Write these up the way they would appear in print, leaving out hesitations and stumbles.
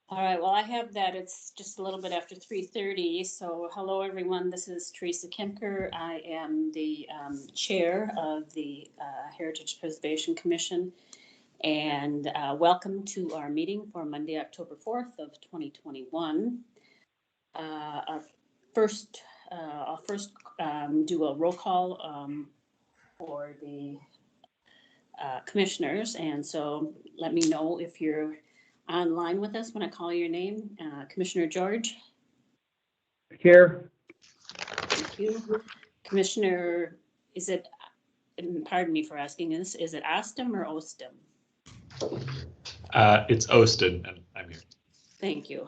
All right, well, I have that. It's just a little bit after 3:30. So hello, everyone. This is Teresa Kemker. I am the chair of the Heritage Preservation Commission. And welcome to our meeting for Monday, October 4th of 2021. I'll first do a roll call for the commissioners. And so let me know if you're online with us when I call your name. Commissioner George? Here. Thank you. Commissioner, is it, pardon me for asking this, is it Ostem or Ostem? It's Ostin, and I'm here. Thank you.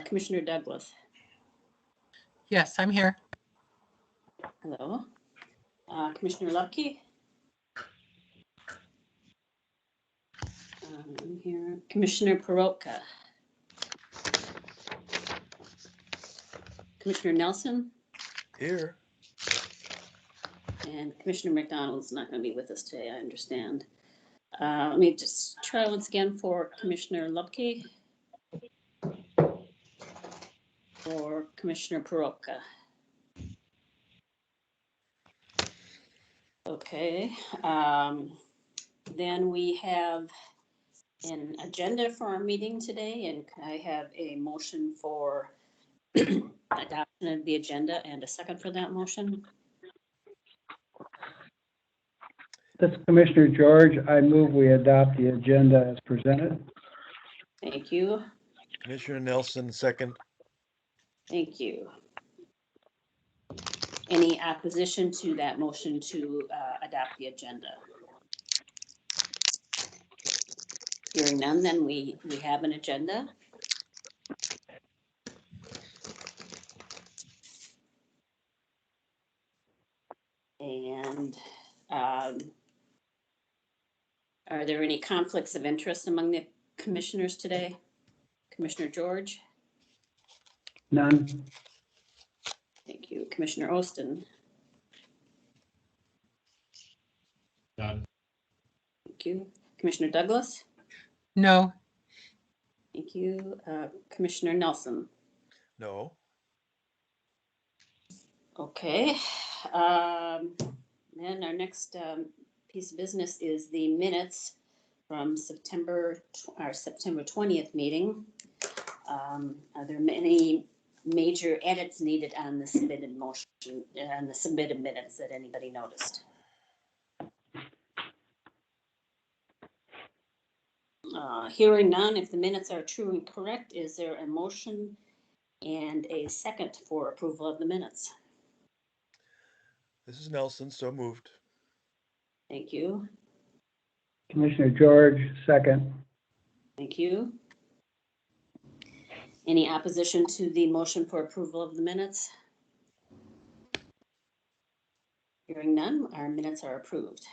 Commissioner Douglas? Yes, I'm here. Hello. Commissioner Lupke? I'm here. Commissioner Peroutka? Commissioner Nelson? Here. And Commissioner McDonald's not going to be with us today, I understand. Let me just try once again for Commissioner Lupke or Commissioner Peroutka. Okay. Then we have an agenda for our meeting today, and I have a motion for adoption of the agenda and a second for that motion. This is Commissioner George. I move we adopt the agenda as presented. Thank you. Commissioner Nelson, second. Thank you. Any opposition to that motion to adopt the agenda? Hearing none, then we have an agenda. And are there any conflicts of interest among the commissioners today? Commissioner George? None. Thank you. Commissioner Ostin? None. Thank you. Commissioner Douglas? No. Thank you. Commissioner Nelson? No. Okay. Then our next piece of business is the minutes from September 20th meeting. Are there many major edits needed on the submitted motion and the submitted minutes that anybody noticed? Hearing none, if the minutes are true and correct, is there a motion and a second for approval of the minutes? This is Nelson, so moved. Thank you. Commissioner George, second. Thank you. Any opposition to the motion for approval of the minutes? Hearing none, our minutes are approved.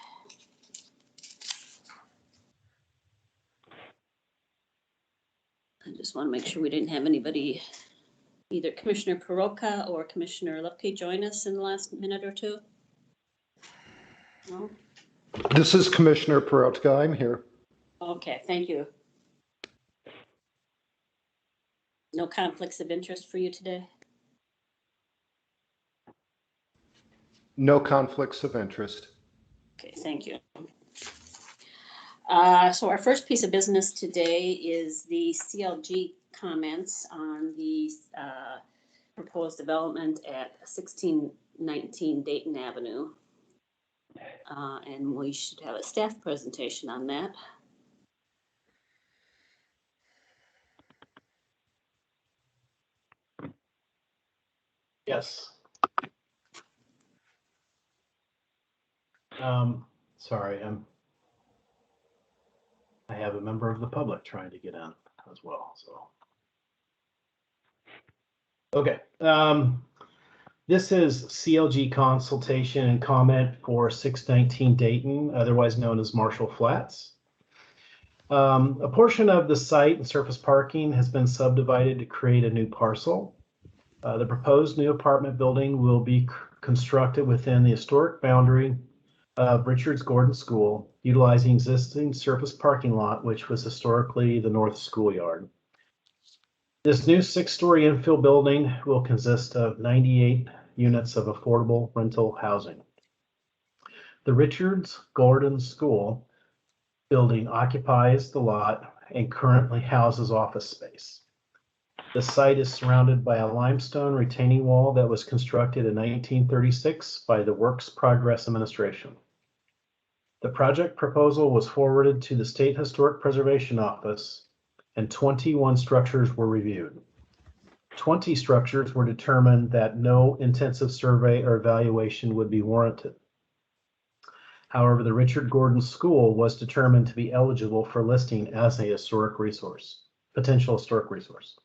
I just want to make sure we didn't have anybody, either Commissioner Peroutka or Commissioner Lupke, join us in the last minute or two. No? This is Commissioner Peroutka. I'm here. Okay, thank you. No conflicts of interest for you today? No conflicts of interest. Okay, thank you. So our first piece of business today is the CLG comments on the proposed development at 1619 Dayton Avenue. And we should have a staff presentation on that. Yes. Sorry, I have a member of the public trying to get in as well, so. Okay, this is CLG consultation and comment for 619 Dayton, otherwise known as Marshall Flats. A portion of the site and surface parking has been subdivided to create a new parcel. The proposed new apartment building will be constructed within the historic boundary of Richards Gordon School, utilizing existing surface parking lot, which was historically the north schoolyard. This new 6-story infill building will consist of 98 units of affordable rental housing. The Richards Gordon School building occupies the lot and currently houses office space. The site is surrounded by a limestone retaining wall that was constructed in 1936 by the Works Progress Administration. The project proposal was forwarded to the State Historic Preservation Office, and 21 structures were reviewed. 20 structures were determined that no intensive survey or evaluation would be warranted. However, the Richard Gordon School was determined to be eligible for listing as a historic resource, potential historic resource.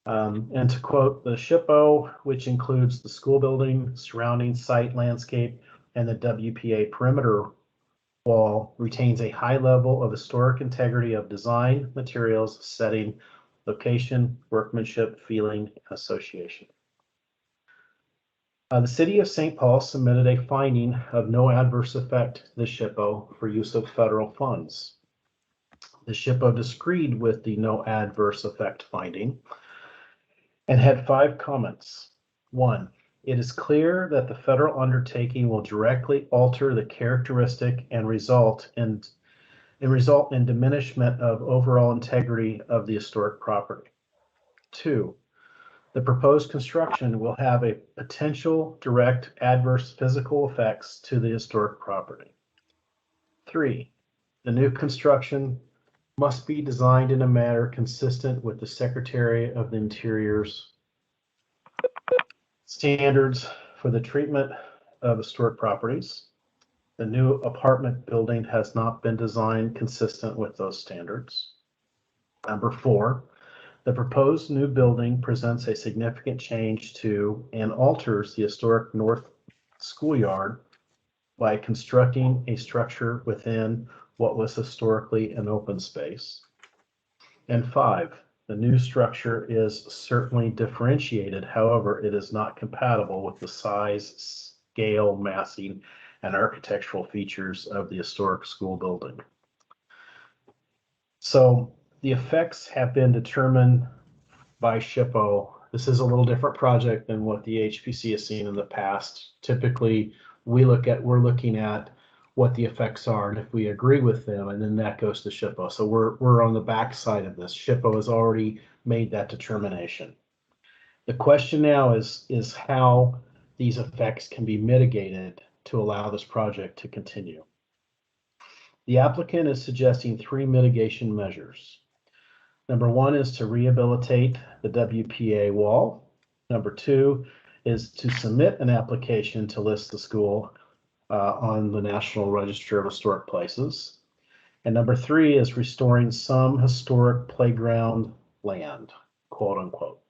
And to quote, the SHPO, which includes the school building, surrounding site landscape, and the WPA perimeter wall, retains a high level of historic integrity of design, materials, setting, location, workmanship, feeling, and association. The city of St. Paul submitted a finding of no adverse effect to the SHPO for use of federal funds. The SHPO disagreed with the no adverse effect finding and had 5 comments. 1, it is clear that the federal undertaking will directly alter the characteristic and result in diminishment of overall integrity of the historic property. 2, the proposed construction will have a potential direct adverse physical effects to the historic property. 3, the new construction must be designed in a manner consistent with the Secretary of the Interior's standards for the treatment of historic properties. The new apartment building has not been designed consistent with those standards. Number 4, the proposed new building presents a significant change to and alters the historic North Schoolyard by constructing a structure within what was historically an open space. And 5, the new structure is certainly differentiated. However, it is not compatible with the size, scale, massing, and architectural features of the historic school building. So the effects have been determined by SHPO. This is a little different project than what the HPC has seen in the past. Typically, we're looking at what the effects are, and if we agree with them, and then that goes to SHPO. So we're on the back side of this. SHPO has already made that determination. The question now is how these effects can be mitigated to allow this project to continue. The applicant is suggesting 3 mitigation measures. Number 1 is to rehabilitate the WPA wall. Number 2 is to submit an application to list the school on the National Register of Historic Places. And number 3 is restoring some historic playground land, quote unquote.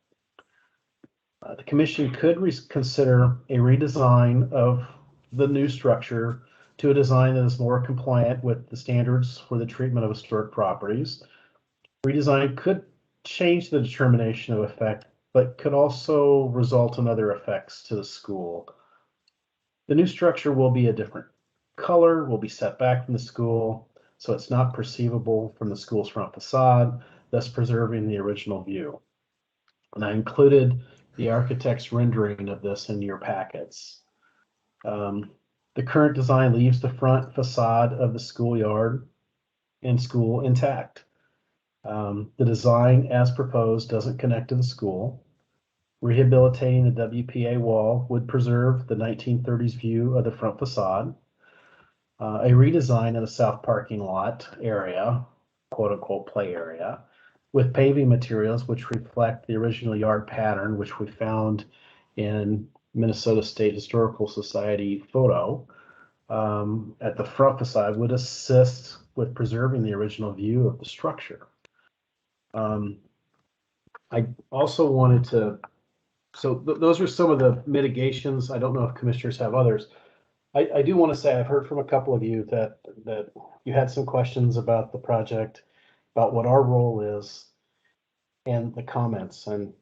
The commission could consider a redesign of the new structure to a design that is more compliant with the standards for the treatment of historic properties. Redesign could change the determination of effect, but could also result in other effects to the school. The new structure will be a different color, will be set back from the school, so it's not perceivable from the school's front facade, thus preserving the original view. And I included the architect's rendering of this in your packets. The current design leaves the front facade of the schoolyard and school intact. The design as proposed doesn't connect to the school. Rehabilitating the WPA wall would preserve the 1930s view of the front facade. A redesign of the south parking lot area, quote unquote play area, with paving materials which reflect the original yard pattern, which we found in Minnesota State Historical Society photo at the front facade, would assist with preserving the original view of the structure. I also wanted to, those are some of the mitigations. I don't know if commissioners have others. I do want to say I've heard from a couple of you that you had some questions about the project, about what our role is, and the comments. And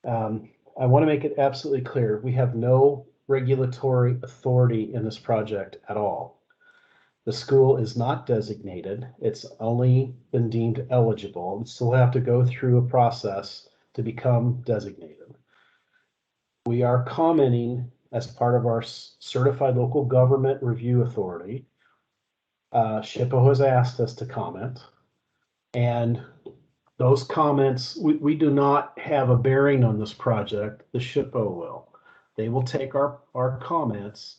I want to make it absolutely clear, we have no regulatory authority in this project at all. The school is not designated. It's only been deemed eligible and still have to go through a process to become designated. We are commenting as part of our certified local government review authority. SHPO has asked us to comment, and those comments, we do not have a bearing on this project. The SHPO will. They will take our comments,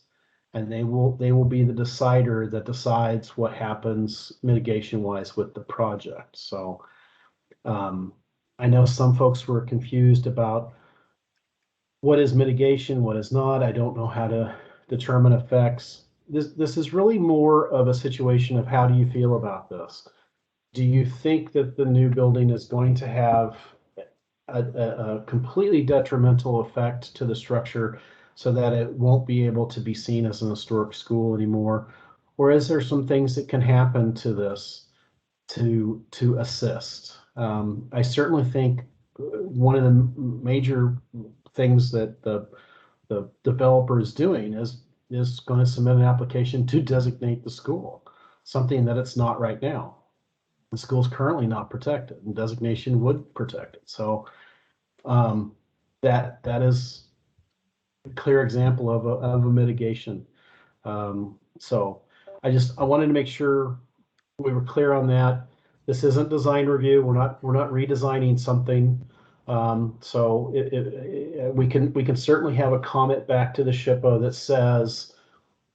and they will be the decider that decides what happens mitigation wise with the project. So I know some folks were confused about what is mitigation, what is not. I don't know how to determine effects. This is really more of a situation of how do you feel about this? Do you think that the new building is going to have a completely detrimental effect to the structure so that it won't be able to be seen as an historic school anymore? Or is there some things that can happen to this to assist? I certainly think one of the major things that the developer is doing is going to submit an application to designate the school, something that it's not right now. The school is currently not protected, and designation would protect it. So that is a clear example of a mitigation. So I wanted to make sure we were clear on that. This isn't design review. We're not redesigning something. So we can certainly have a comment back to the SHPO that says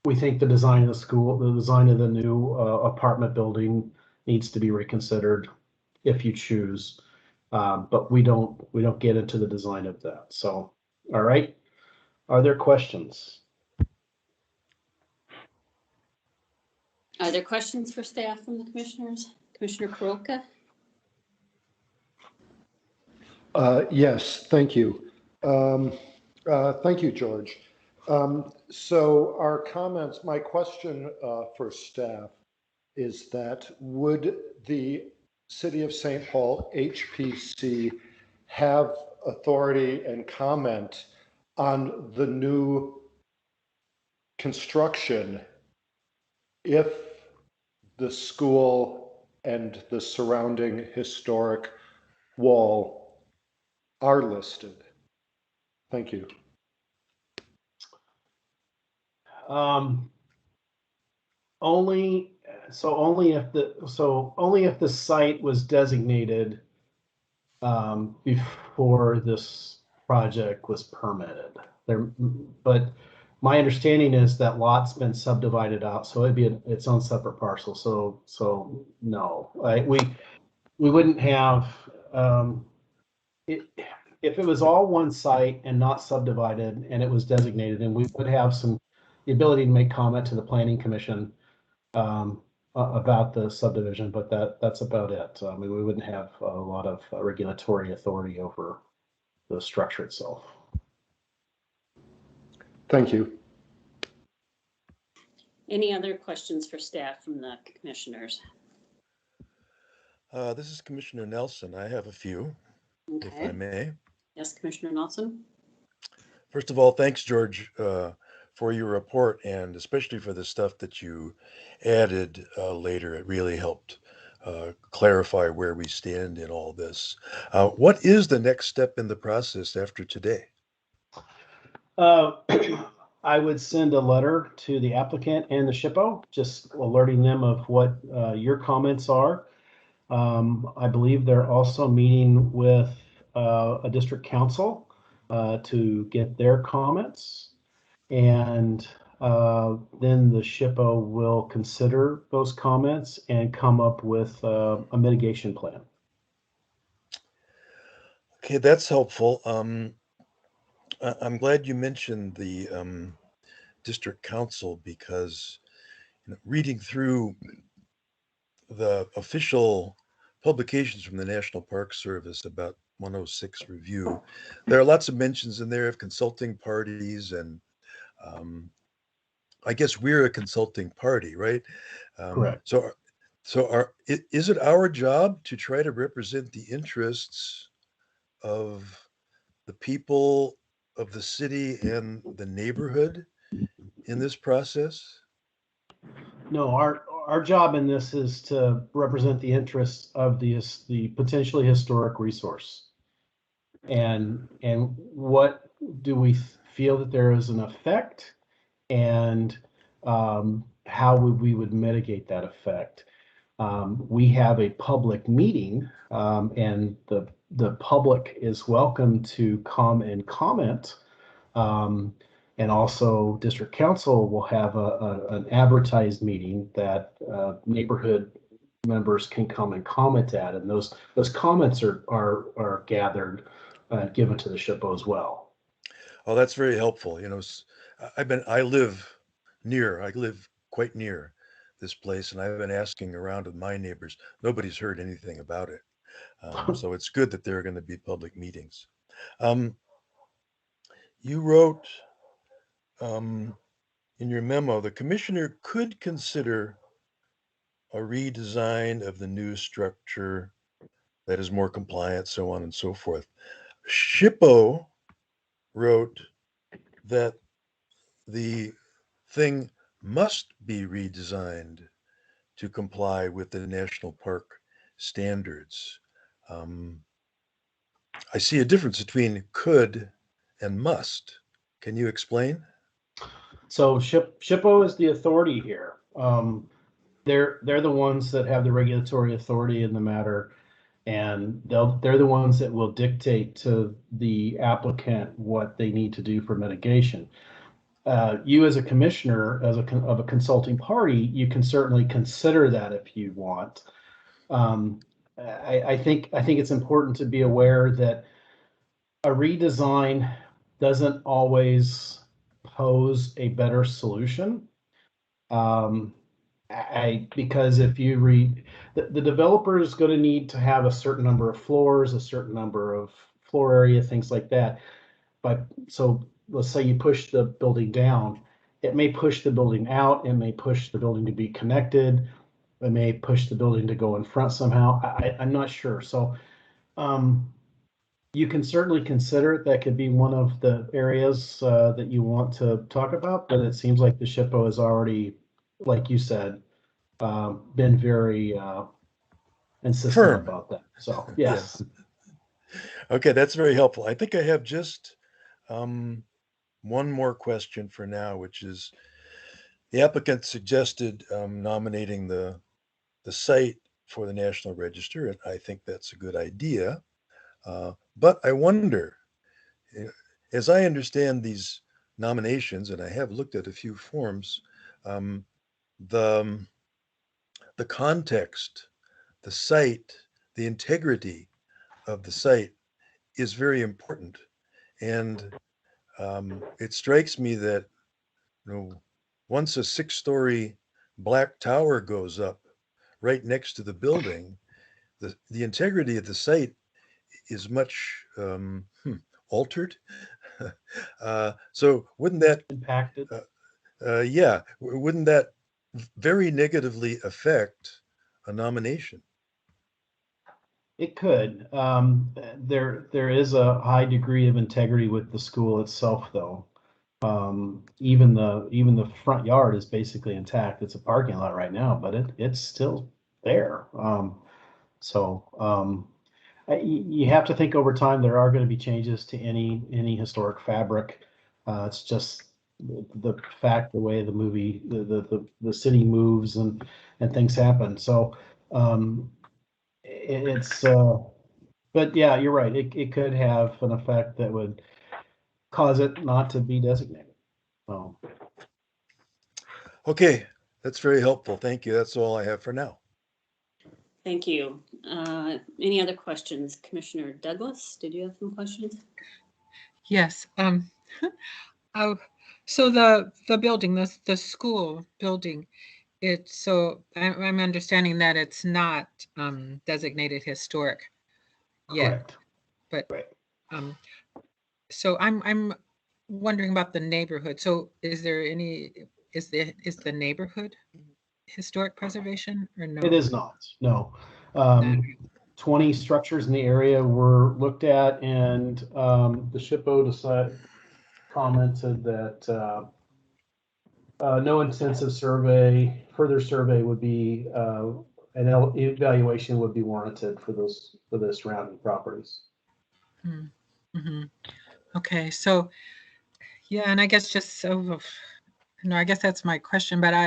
we think the design of the school, the design of the new apartment building needs to be reconsidered if you choose. But we don't get into the design of that. So, all right. Are there questions? Are there questions for staff from the commissioners? Commissioner Peroutka? Yes, thank you. Thank you, George. So our comments, my question for staff is that would the City of St. Paul HPC have authority and comment on the new construction if the school and the surrounding historic wall are listed? Thank you. Only if the site was designated before this project was permitted. But my understanding is that lot's been subdivided out, so it'd be its own separate parcel. So no, we wouldn't have it. If it was all one site and not subdivided and it was designated, then we would have the ability to make comment to the planning commission about the subdivision, but that's about it. I mean, we wouldn't have a lot of regulatory authority over the structure itself. Thank you. Any other questions for staff from the commissioners? This is Commissioner Nelson. I have a few, if I Okay. may. Yes, Commissioner Nelson? First of all, thanks, George, for your report, and especially for the stuff that you added later. It really helped clarify where we stand in all this. What is the next step in the process after today? I would send a letter to the applicant and the SHPO, just alerting them of what your comments are. I believe they're also meeting with a district council to get their comments. And then the SHPO will consider those comments and come up with a mitigation plan. Okay, that's helpful. I'm glad you mentioned the district council because reading through the official publications from the National Park Service about 106 review, there are lots of mentions in there of consulting parties, and I guess we're a consulting party, right? Correct. Is it our job to try to represent the interests of the people of the city and the neighborhood in this process? No, our job in this is to represent the interests of the potentially historic resource. And what do we feel that there is an effect, and how we would mitigate that effect. We have a public meeting, and the public is welcome to come and comment. And also district council will have an advertised meeting that neighborhood members can come and comment at, and those comments are gathered, given to the SHPO as well. Oh, that's very helpful. You know, I live quite near this place, and I've been asking around with my neighbors. Nobody's heard anything about it. So it's good that there are going to be public meetings. You wrote in your memo, the commissioner could consider a redesign of the new structure that is more compliant, so on and so forth. SHPO wrote that the thing must be redesigned to comply with the national park standards. I see a difference between could and must. Can you explain? So SHPO is the authority here. They're the ones that have the regulatory authority in the matter, and they're the ones that will dictate to the applicant what they need to do for mitigation. You as a commissioner, of a consulting party, you can certainly consider that if you want. I think it's important to be aware that a redesign doesn't always pose a better solution. Because if you read, the developer is going to need to have a certain number of floors, a certain number of floor area, things like that. But so let's say you push the building down, it may push the building out, it may push the building to be connected, it may push the building to go in front somehow. I'm not sure. So you can certainly consider it. That could be one of the areas that you want to talk about, but it seems like the SHPO has already, like you said, been very insistent Firm about that. So yes. Okay, that's very helpful. I think I have just one more question for now, which is the applicant suggested nominating the site for the National Register, and I think that's a good idea. But I wonder, as I understand these nominations, and I have looked at a few forms, the context, the site, the integrity of the site is very important. And it strikes me that, once a 6-story black tower goes up right next to the building, the integrity of the site is much altered. So wouldn't that Impacted? wouldn't that very negatively affect a nomination? It could. There is a high degree of integrity with the school itself, though. Even the front yard is basically intact. It's a parking lot right now, but it's still there. You have to think over time there are going to be changes to any historic fabric. It's just the fact, the way the city moves and things happen. So but yeah, you're right. It could have an effect that would cause it not to be designated. So. Okay, that's very helpful. Thank you. That's all I have for now. Thank you. Any other questions? Commissioner Douglas, did you have some questions? Yes. So the building, the school building, I'm understanding that it's not designated historic yet. Correct. But right. So I'm wondering about the neighborhood. So is the neighborhood historic preservation or no? It is not. No. 20 structures in the area were looked at, and the SHPO commented that no intensive survey, further survey would be, evaluation would be warranted for the surrounding properties. Mm-hmm. Okay, so, yeah, and I guess just so, no, I guess that's my question, but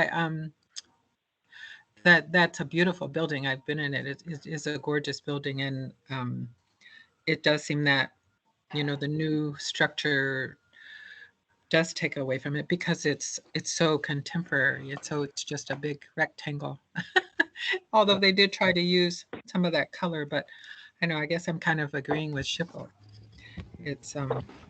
that's a beautiful building. I've been in it. It is a gorgeous building, and it does seem that, the new structure does take away from it because it's so contemporary. It's just a big rectangle. Although they did try to use some of that color, but I guess I'm kind of agreeing with Shippo. It's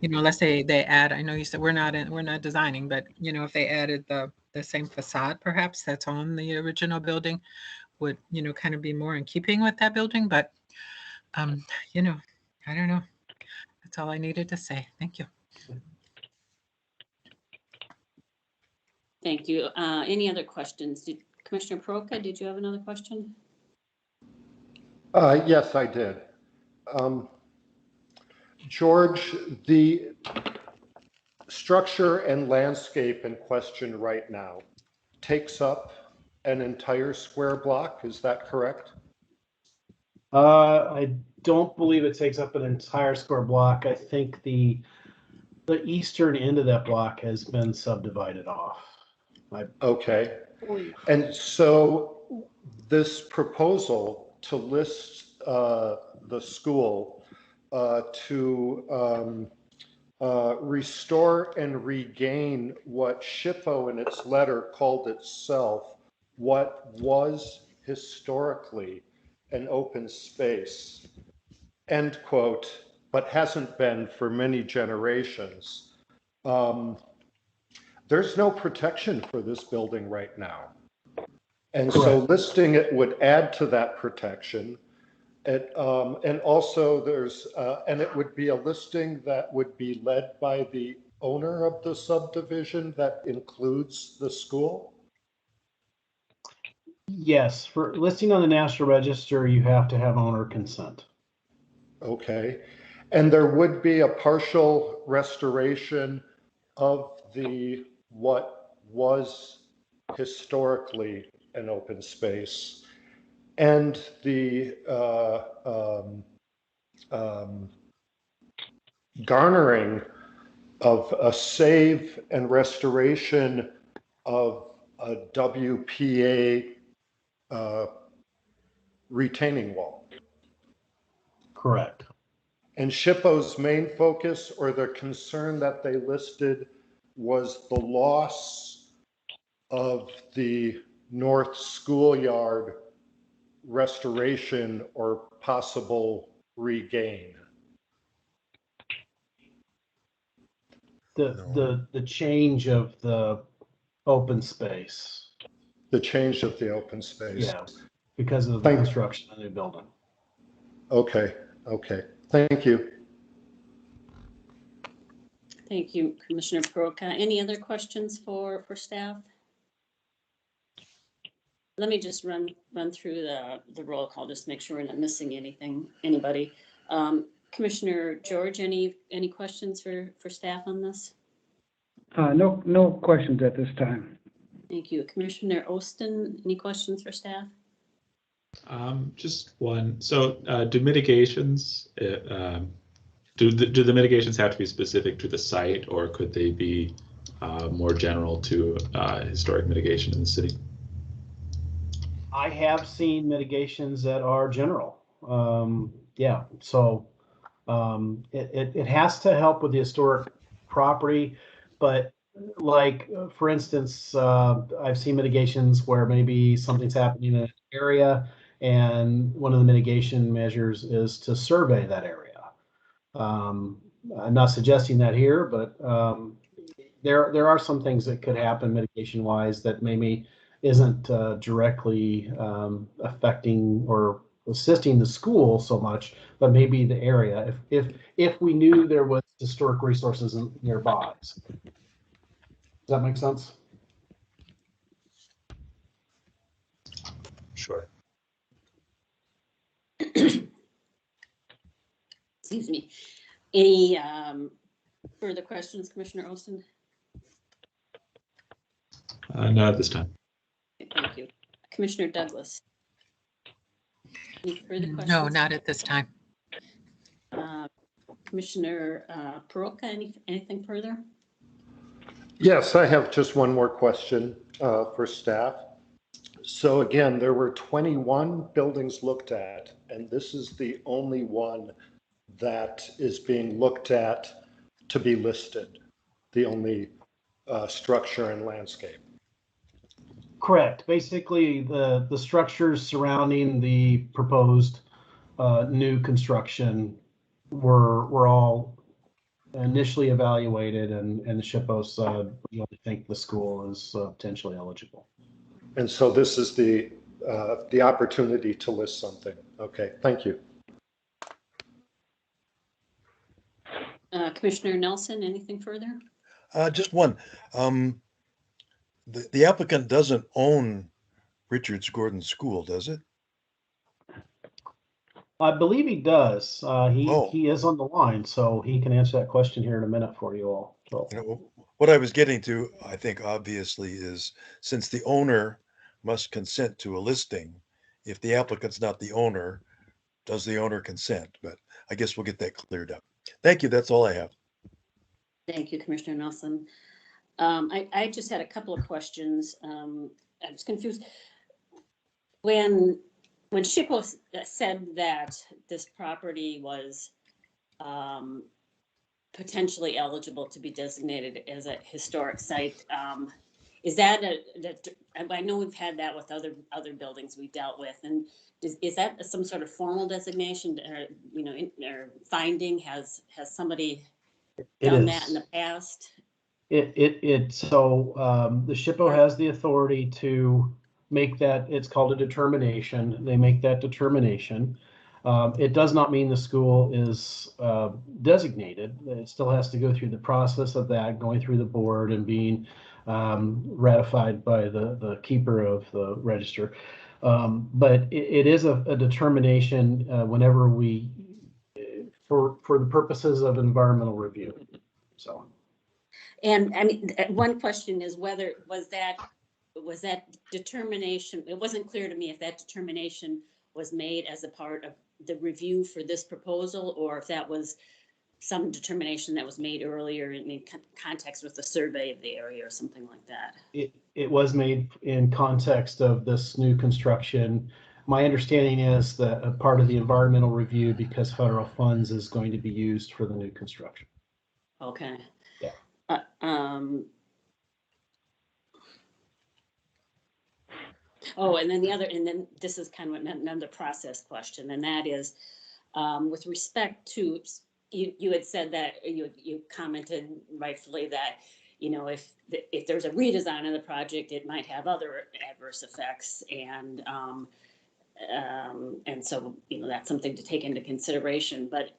unless they add, I know you said we're not designing, but if they added the same facade perhaps that's on the original building would, kind of be more in keeping with that building, but I don't know. That's all I needed to say. Thank you. Thank you. Any other questions? Commissioner Perouka, did you have another question? Yes, I did. George, the structure and landscape in question right now takes up an entire square block, is that correct? I don't believe it takes up an entire square block. I think the eastern end of that block has been subdivided off. Okay. And so this proposal to list the school to restore and regain what Shippo in its letter called itself what was historically an open space, end quote, but hasn't been for many generations. There's no protection for this building right now. And so listing it would add to that protection. And also there's, and it would be a listing that would be led by the owner of the subdivision that includes the school? Yes, for listing on the National Register, you have to have owner consent. Okay. And there would be a partial restoration of what was historically an open space, and the garnering of a save and restoration of a WPA retaining wall. Correct. And Shippo's main focus or the concern that they listed was the loss of the north schoolyard restoration or possible regain. The change of the open space. The change of the open space. Yeah, because of the construction of the new building. Okay, okay. Thank you. Thank you, Commissioner Perouka. Any other questions for staff? Let me just run through the roll call, just make sure we're not missing anybody. Commissioner George, any questions for staff on this? No questions at this time. Thank you. Commissioner Ostin, any questions for staff? Just one. So do mitigations, do the mitigations have to be specific to the site, or could they be more general to historic mitigation in the city? I have seen mitigations that are general. Yeah, so it has to help with the historic property, but like, for instance, I've seen mitigations where maybe something's happening in an area and one of the mitigation measures is to survey that area. I'm not suggesting that here, but there are some things that could happen mitigation wise that maybe isn't directly affecting or assisting the school so much, but maybe the area if we knew there was historic resources nearby. Does that make sense? Sure. Excuse me. Any further questions, Commissioner Olson? Not at this time. Okay, thank you. Commissioner Douglas? Any further questions? No, not at this time. Commissioner Perouka, anything further? Yes, I have just one more question for staff. So again, there were 21 buildings looked at, and this is the only one that is being looked at to be listed, the only structure and landscape. Correct. Basically, the structures surrounding the proposed new construction were all initially evaluated, and the SHPO said we only think the school is potentially eligible. And so this is the opportunity to list something. Okay, thank you. Commissioner Nelson, anything further? Just one. The applicant doesn't own Richards Gordon School, does it? I believe he does. Oh. He is on the line, so he can answer that question here in a minute for you all. So. You know, what I was getting to, I think obviously, is since the owner must consent to a listing, if the applicant's not the owner, does the owner consent? But I guess we'll get that cleared up. Thank you. That's all I have. Thank you, Commissioner Nelson. I just had a couple of questions. I was confused. When SHPO said that this property was potentially eligible to be designated as a historic site, is that I know we've had that with other buildings we dealt with, and is that some sort of formal designation, or or finding? Has somebody done that in the past? So the SHPO has the authority to make that. It's called a determination. They make that determination. It does not mean the school is designated. It still has to go through the process of that, going through the board and being ratified by the keeper of the register. But it is a determination whenever we, for the purposes of environmental review. So. And I mean, one question is whether was that determination, it wasn't clear to me if that determination was made as a part of the review for this proposal, or if that was some determination that was made earlier in context with the survey of the area or something like that. It was made in context of this new construction. My understanding is that a part of the environmental review, because federal funds is going to be used for the new construction. Okay. Yeah. Oh, and then this is kind of another process question, and that is with respect to, you had said that you commented rightfully that, if there's a redesign of the project, it might have other adverse effects, and so that's something to take into consideration. But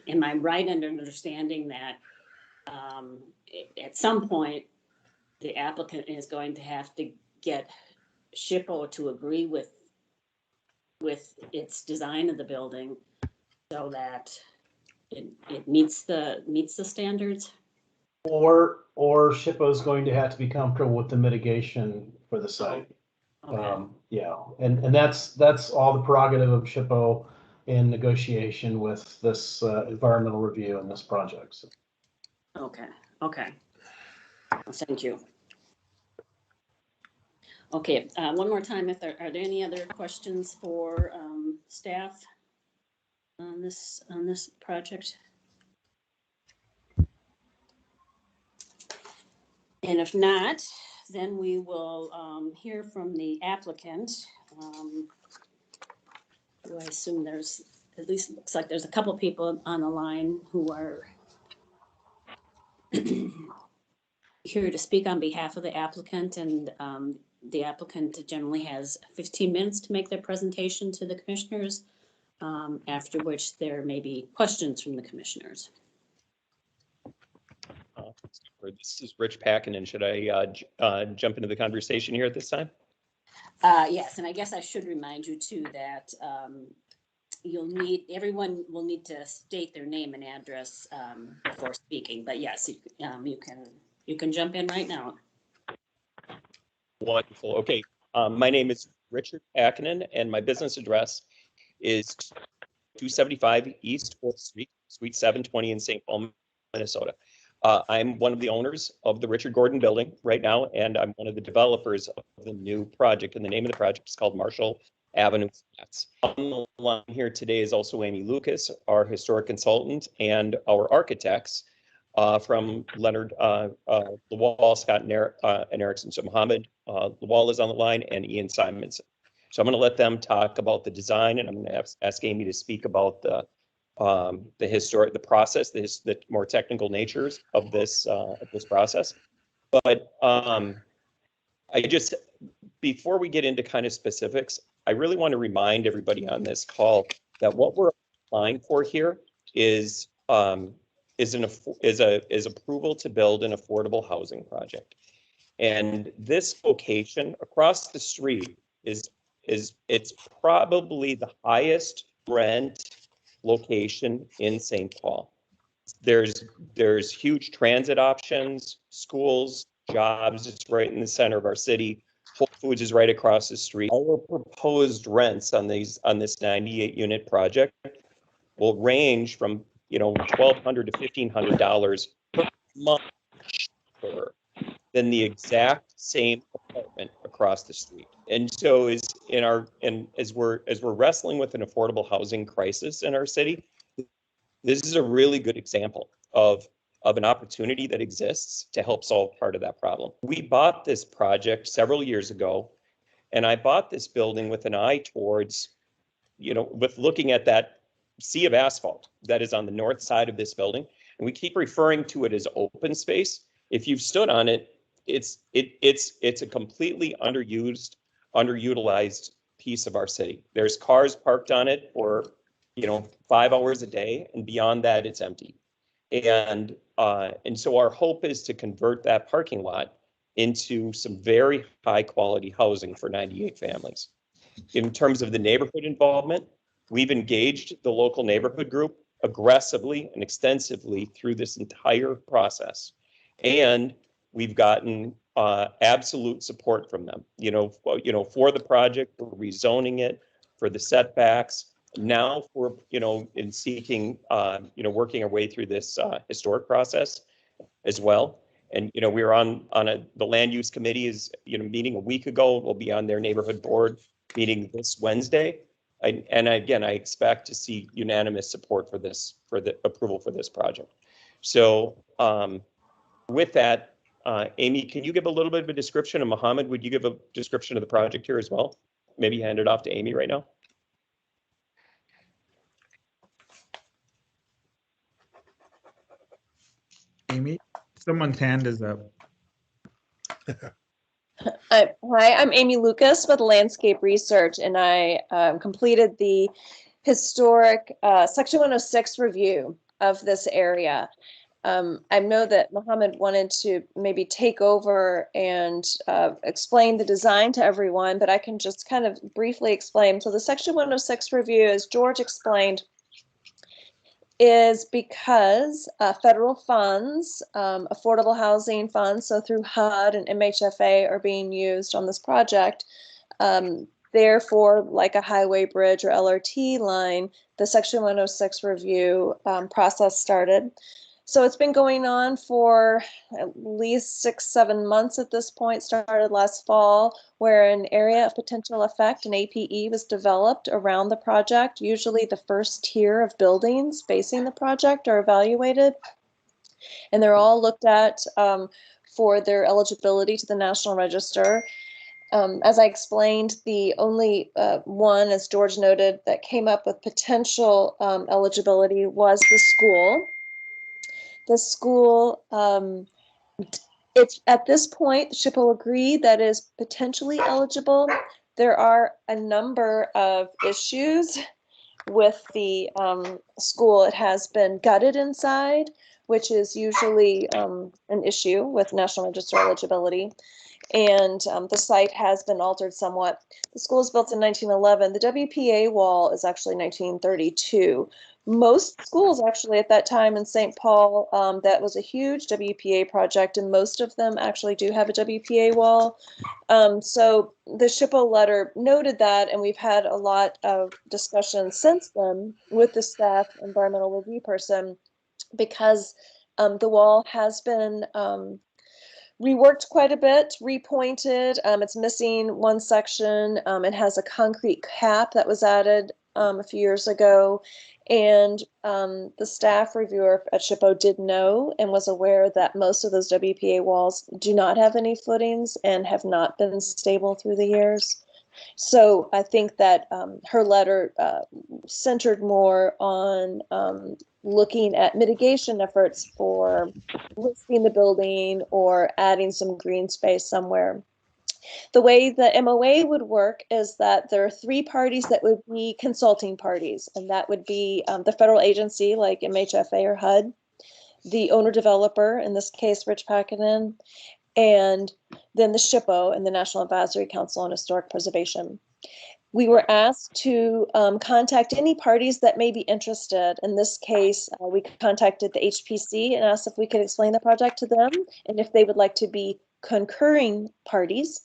am I right in understanding that at some point the applicant is going to have to get SHPO to agree with its design of the building so that it meets the standards? Or SHPO is going to have to be comfortable with the mitigation for the site. Okay. Yeah, and that's all the prerogative of SHPO in negotiation with this environmental review and this project. So. Okay. Thank you. Okay, one more time, are there any other questions for staff on this project? And if not, then we will hear from the applicant. Who I assume there's, at least looks like there's a couple people on the line who are here to speak on behalf of the applicant, and the applicant generally has 15 minutes to make their presentation to the commissioners, after which there may be questions from the commissioners. This is Rich Packinen. Should I jump into the conversation here at this time? Yes, and I guess I should remind you too that everyone will need to state their name and address before speaking. But yes, you can jump in right now. Wonderful. Okay. My name is Richard Packinen, and my business address is 275 East 4th Street, Suite 720 in St. Paul, Minnesota. I'm one of the owners of the Richard Gordon Building right now, and I'm one of the developers of the new project. And the name of the project is called Marshall Avenue Flats. On the line here today is also Amy Lucas, our historic consultant, and our architects from Leonard Lawal, Scott, and Erickson. So Mohammed Lawal is on the line, and Ian Simonson. So I'm going to let them talk about the design, and I'm going to ask Amy to speak about the process, the more technical natures of this process. But before we get into kind of specifics, I really want to remind everybody on this call that what we're applying for here is approval to build an affordable housing project. And this location across the street it's probably the highest rent location in St. Paul. There's huge transit options, schools, jobs. It's right in the center of our city. Whole Foods is right across the street. Our proposed rents on this 98 unit project will range from $1,200 to $1,500 per month cheaper than the exact same apartment across the street. And so as we're wrestling with an affordable housing crisis in our city, this is a really good example of an opportunity that exists to help solve part of that problem. We bought this project several years ago, and I bought this building with an eye towards, with looking at that sea of asphalt that is on the north side of this building. And we keep referring to it as open space. If you've stood on it, it's a completely underutilized piece of our city. There's cars parked on it for 5 hours a day, and beyond that, it's empty. And so our hope is to convert that parking lot into some very high quality housing for 98 families. In terms of the neighborhood involvement, we've engaged the local neighborhood group aggressively and extensively through this entire process. And we've gotten absolute support from them, for the project, for rezoning it, for the setbacks. Now for, in seeking, working our way through this historic process as well. And, we were on the land use committee is, meeting a week ago. We'll be on their neighborhood board meeting this Wednesday. And again, I expect to see unanimous support for the approval for this project. So with that, Amy, can you give a little bit of a description? And Mohammed, would you give a description of the project here as well? Maybe hand it off to Amy right now. Amy, someone's hand is up. Hi, I'm Amy Lucas with Landscape Research, and I completed the historic Section 106 review of this area. I know that Mohammed wanted to maybe take over and explain the design to everyone, but I can just kind of briefly explain. So the Section 106 review, as George explained, is because federal funds, affordable housing funds, so through HUD and MHFA are being used on this project. Therefore, like a highway, bridge, or LRT line, the Section 106 review process started. So it's been going on for at least 6-7 months at this point. Started last fall, where an area of potential effect, an APE, was developed around the project. Usually the first tier of buildings facing the project are evaluated, and they're all looked at for their eligibility to the National Register. As I explained, the only one, as George noted, that came up with potential eligibility was the school. The school, it's at this point, SHPO agreed that is potentially eligible. There are a number of issues with the school. It has been gutted inside, which is usually an issue with National Register eligibility. and the site has been altered somewhat. The school was built in 1911. The WPA wall is actually 1932. Most schools actually at that time in St. Paul, that was a huge WPA project, and most of them actually do have a WPA wall. So the SHPO letter noted that, and we've had a lot of discussion since then with the staff environmental review person, because the wall has been reworked quite a bit, repointed. It's missing one section. It has a concrete cap that was added a few years ago. And the staff reviewer at SHPO did know and was aware that most of those WPA walls do not have any footings and have not been stable through the years. So I think that her letter centered more on looking at mitigation efforts for listing the building or adding some green space somewhere. The way the MOA would work is that there are 3 parties that would be consulting parties, and that would be the federal agency like MHFA or HUD, the owner developer, in this case Rich Packanen, and then the SHPO and the National Advisory Council on Historic Preservation. We were asked to contact any parties that may be interested. In this case, we contacted the HPC and asked if we could explain the project to them and if they would like to be concurring parties.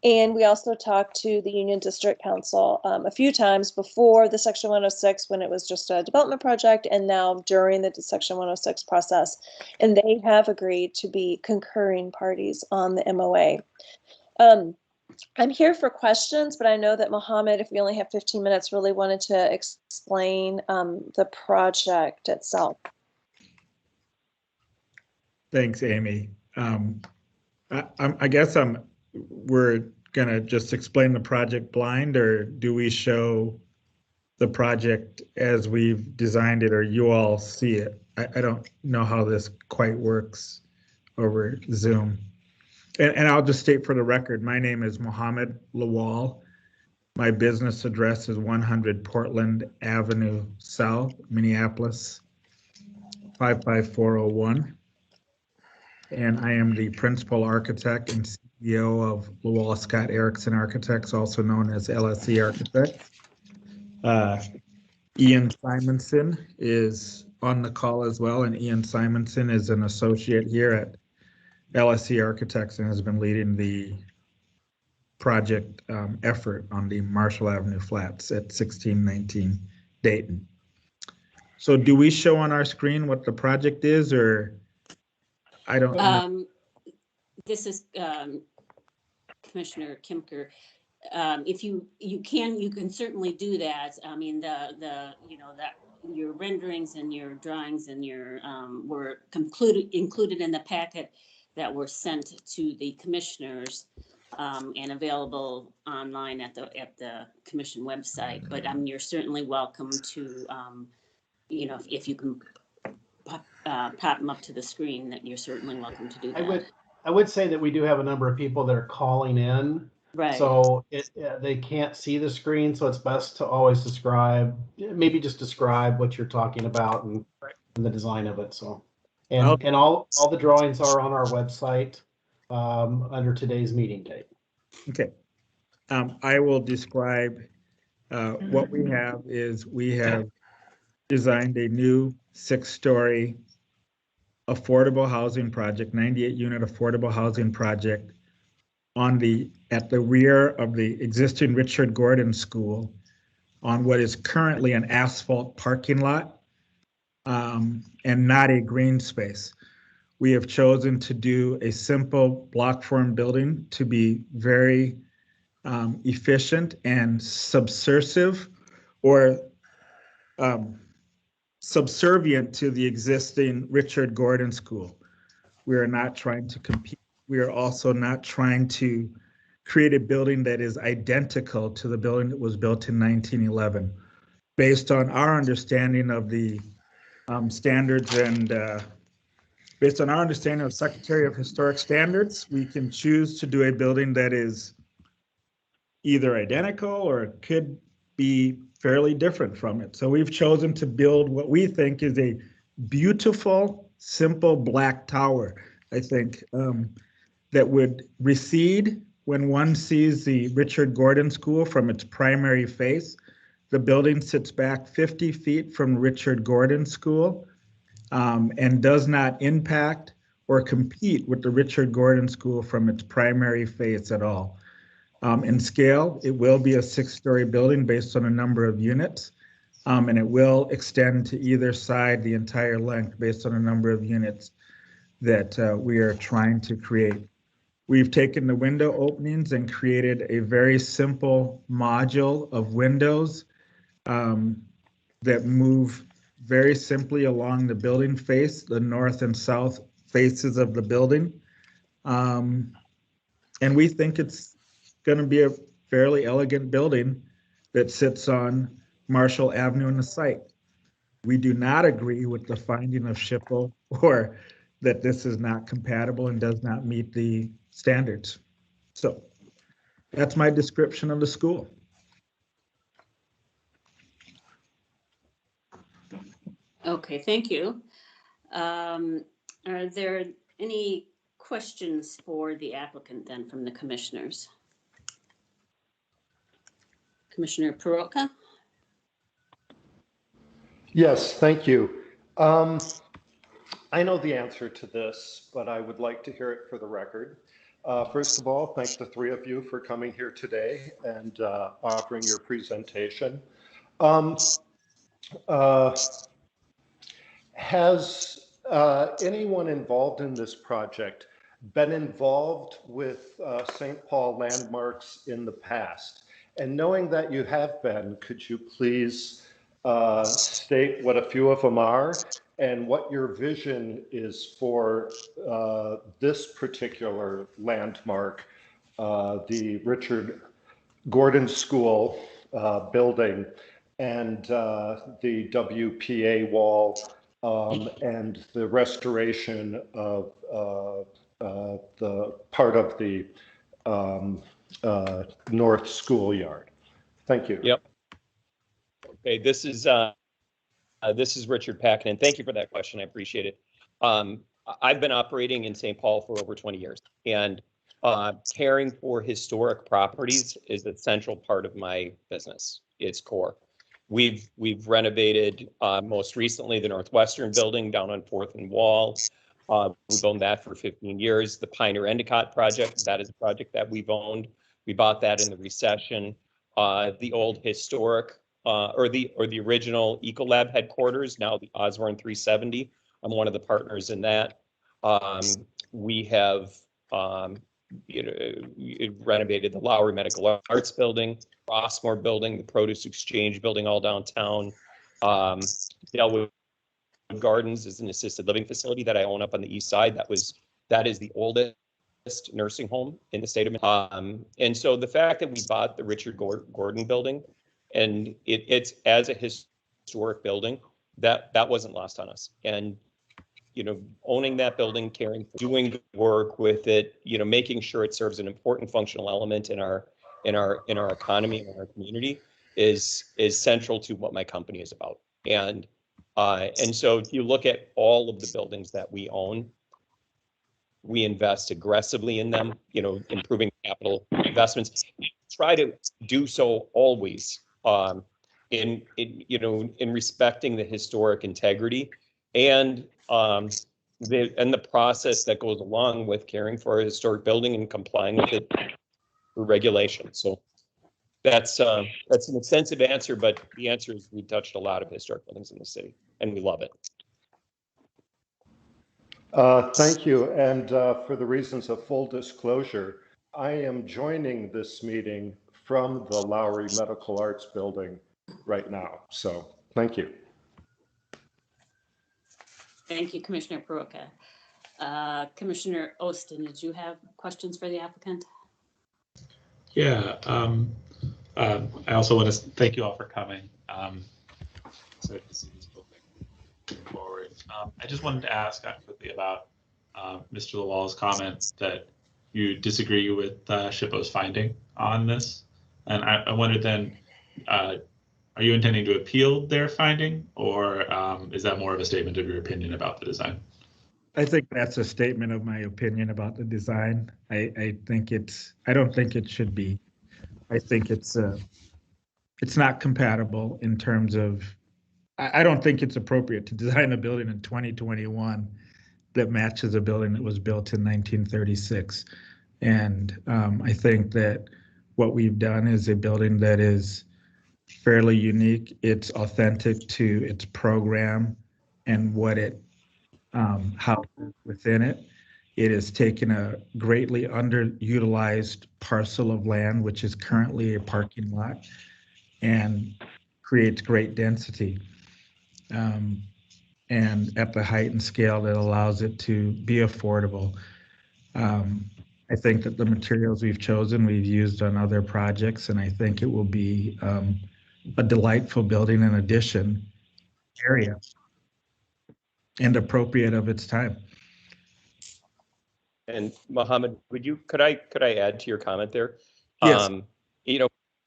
And we also talked to the Union District Council a few times before the Section 106 when it was just a development project, and now during the Section 106 process. And they have agreed to be concurring parties on the MOA. I'm here for questions, but I know that Mohammed, if we only have 15 minutes, really wanted to explain the project itself. Thanks, Amy. I guess we're gonna just explain the project blind, or do we show the project as we've designed it, or you all see it? I don't know how this quite works over Zoom. And I'll just state for the record, my name is Mohammed Lawal. My business address is 100 Portland Avenue South, Minneapolis, 55401. And I am the principal architect and CEO of Lawal Scott Erickson Architects, also known as LSE Architects. Ian Simonson is on the call as well, and Ian Simonson is an associate here at LSE Architects and has been leading the project effort on the Marshall Avenue flats at 1619 Dayton. So do we show on our screen what the project is, or I don't know? This is Commissioner Kimker. If you can certainly do that. I mean, that your renderings and your drawings and your were included in the packet that were sent to the commissioners and available online at the commission website. But you're certainly welcome to, if you can pop them up to the screen, that you're certainly welcome to do that. I would say that we do have a number of people that are calling in. Right. So they can't see the screen, so it's best to always maybe just describe what you're talking about and the design of it. So. And all the drawings are on our website under today's meeting date. Okay. I will describe what we have is we have designed a new 6-story affordable housing project, 98 unit affordable housing project at the rear of the existing Richard Gordon School on what is currently an asphalt parking lot. And not a green space. We have chosen to do a simple block form building to be very efficient and subservient to the existing Richard Gordon School. We are not trying to compete. We are also not trying to create a building that is identical to the building that was built in 1911. Based on our understanding of the standards and based on our understanding of Secretary of Historic Standards, we can choose to do a building that is either identical or could be fairly different from it. So we've chosen to build what we think is a beautiful, simple black tower. I think that would recede when one sees the Richard Gordon School from its primary face. The building sits back 50 feet from Richard Gordon School and does not impact or compete with the Richard Gordon School from its primary face at all. In scale, it will be a 6-story building based on a number of units, and it will extend to either side the entire length based on a number of units that we are trying to create. We've taken the window openings and created a very simple module of windows that move very simply along the building face, the north and south faces of the building. And we think it's going to be a fairly elegant building that sits on Marshall Avenue in the site. We do not agree with the finding of SHPO or that this is not compatible and does not meet the standards. So that's my description of the school. Okay, thank you. Are there any questions for the applicant then from the commissioners? Commissioner Peroutka? Yes, thank you. I know the answer to this, but I would like to hear it for the record. First of all, thank the three of you for coming here today and offering your presentation. Has anyone involved in this project been involved with St. Paul landmarks in the past? And knowing that you have been, could you please state what a few of them are and what your vision is for this particular landmark, the Richard Gordon School building, and the WPA wall, and the restoration of the part of the North Schoolyard. Thank you. Yep. Okay, this is Richard Packin. Thank you for that question. I appreciate it. I've been operating in St. Paul for over 20 years, and caring for historic properties is a central part of my business. It's core. We've renovated most recently the Northwestern building down on 4th and Wall. We've owned that for 15 years. The Pioneer Endicott project, that is a project that we've owned. We bought that in the recession. The old historic or the original Ecolab headquarters, now the Osborne 370. I'm one of the partners in that. We have renovated the Lowry Medical Arts building, Rossmore building, the Produce Exchange building all downtown. Delwood Gardens is an assisted living facility that I own up on the east side. That is the oldest nursing home in the state of and so the fact that we bought the Richard Gordon building and it's as a historic building, that wasn't lost on us. And owning that building, caring for, doing work with it, making sure it serves an important functional element in our economy and our community is central to what my company is about. And so if you look at all of the buildings that we own, we invest aggressively in them, improving capital investments. We try to do so always in respecting the historic integrity and the process that goes along with caring for a historic building and complying with it for regulation. So that's an extensive answer, but the answer is we touched a lot of historic buildings in the city and we love it. Thank you. And for the reasons of full disclosure, I am joining this meeting from the Lowry Medical Arts building right now. So thank you. Thank you, Commissioner Peroutka. Commissioner Ostin, did you have questions for the applicant? Yeah, I also want to thank you all for coming. So to see this building forward. I just wanted to ask quickly about Mr. Lawal's comment that you disagree with SHPO's finding on this, and I wondered then, are you intending to appeal their finding, or is that more of a statement of your opinion about the design? I think that's a statement of my opinion about the design. I think I don't think it should be. I think it's not compatible in terms of, I don't think it's appropriate to design a building in 2021 that matches a building that was built in 1936. And I think that what we've done is a building that is fairly unique. It's authentic to its program and what it houses within it. It has taken a greatly underutilized parcel of land, which is currently a parking lot, and creates great density. And at the height and scale that allows it to be affordable. I think that the materials we've chosen, we've used on other projects, and I think it will be a delightful building and addition area and appropriate of its time. And Mohammed, could I add to your comment there? Yes.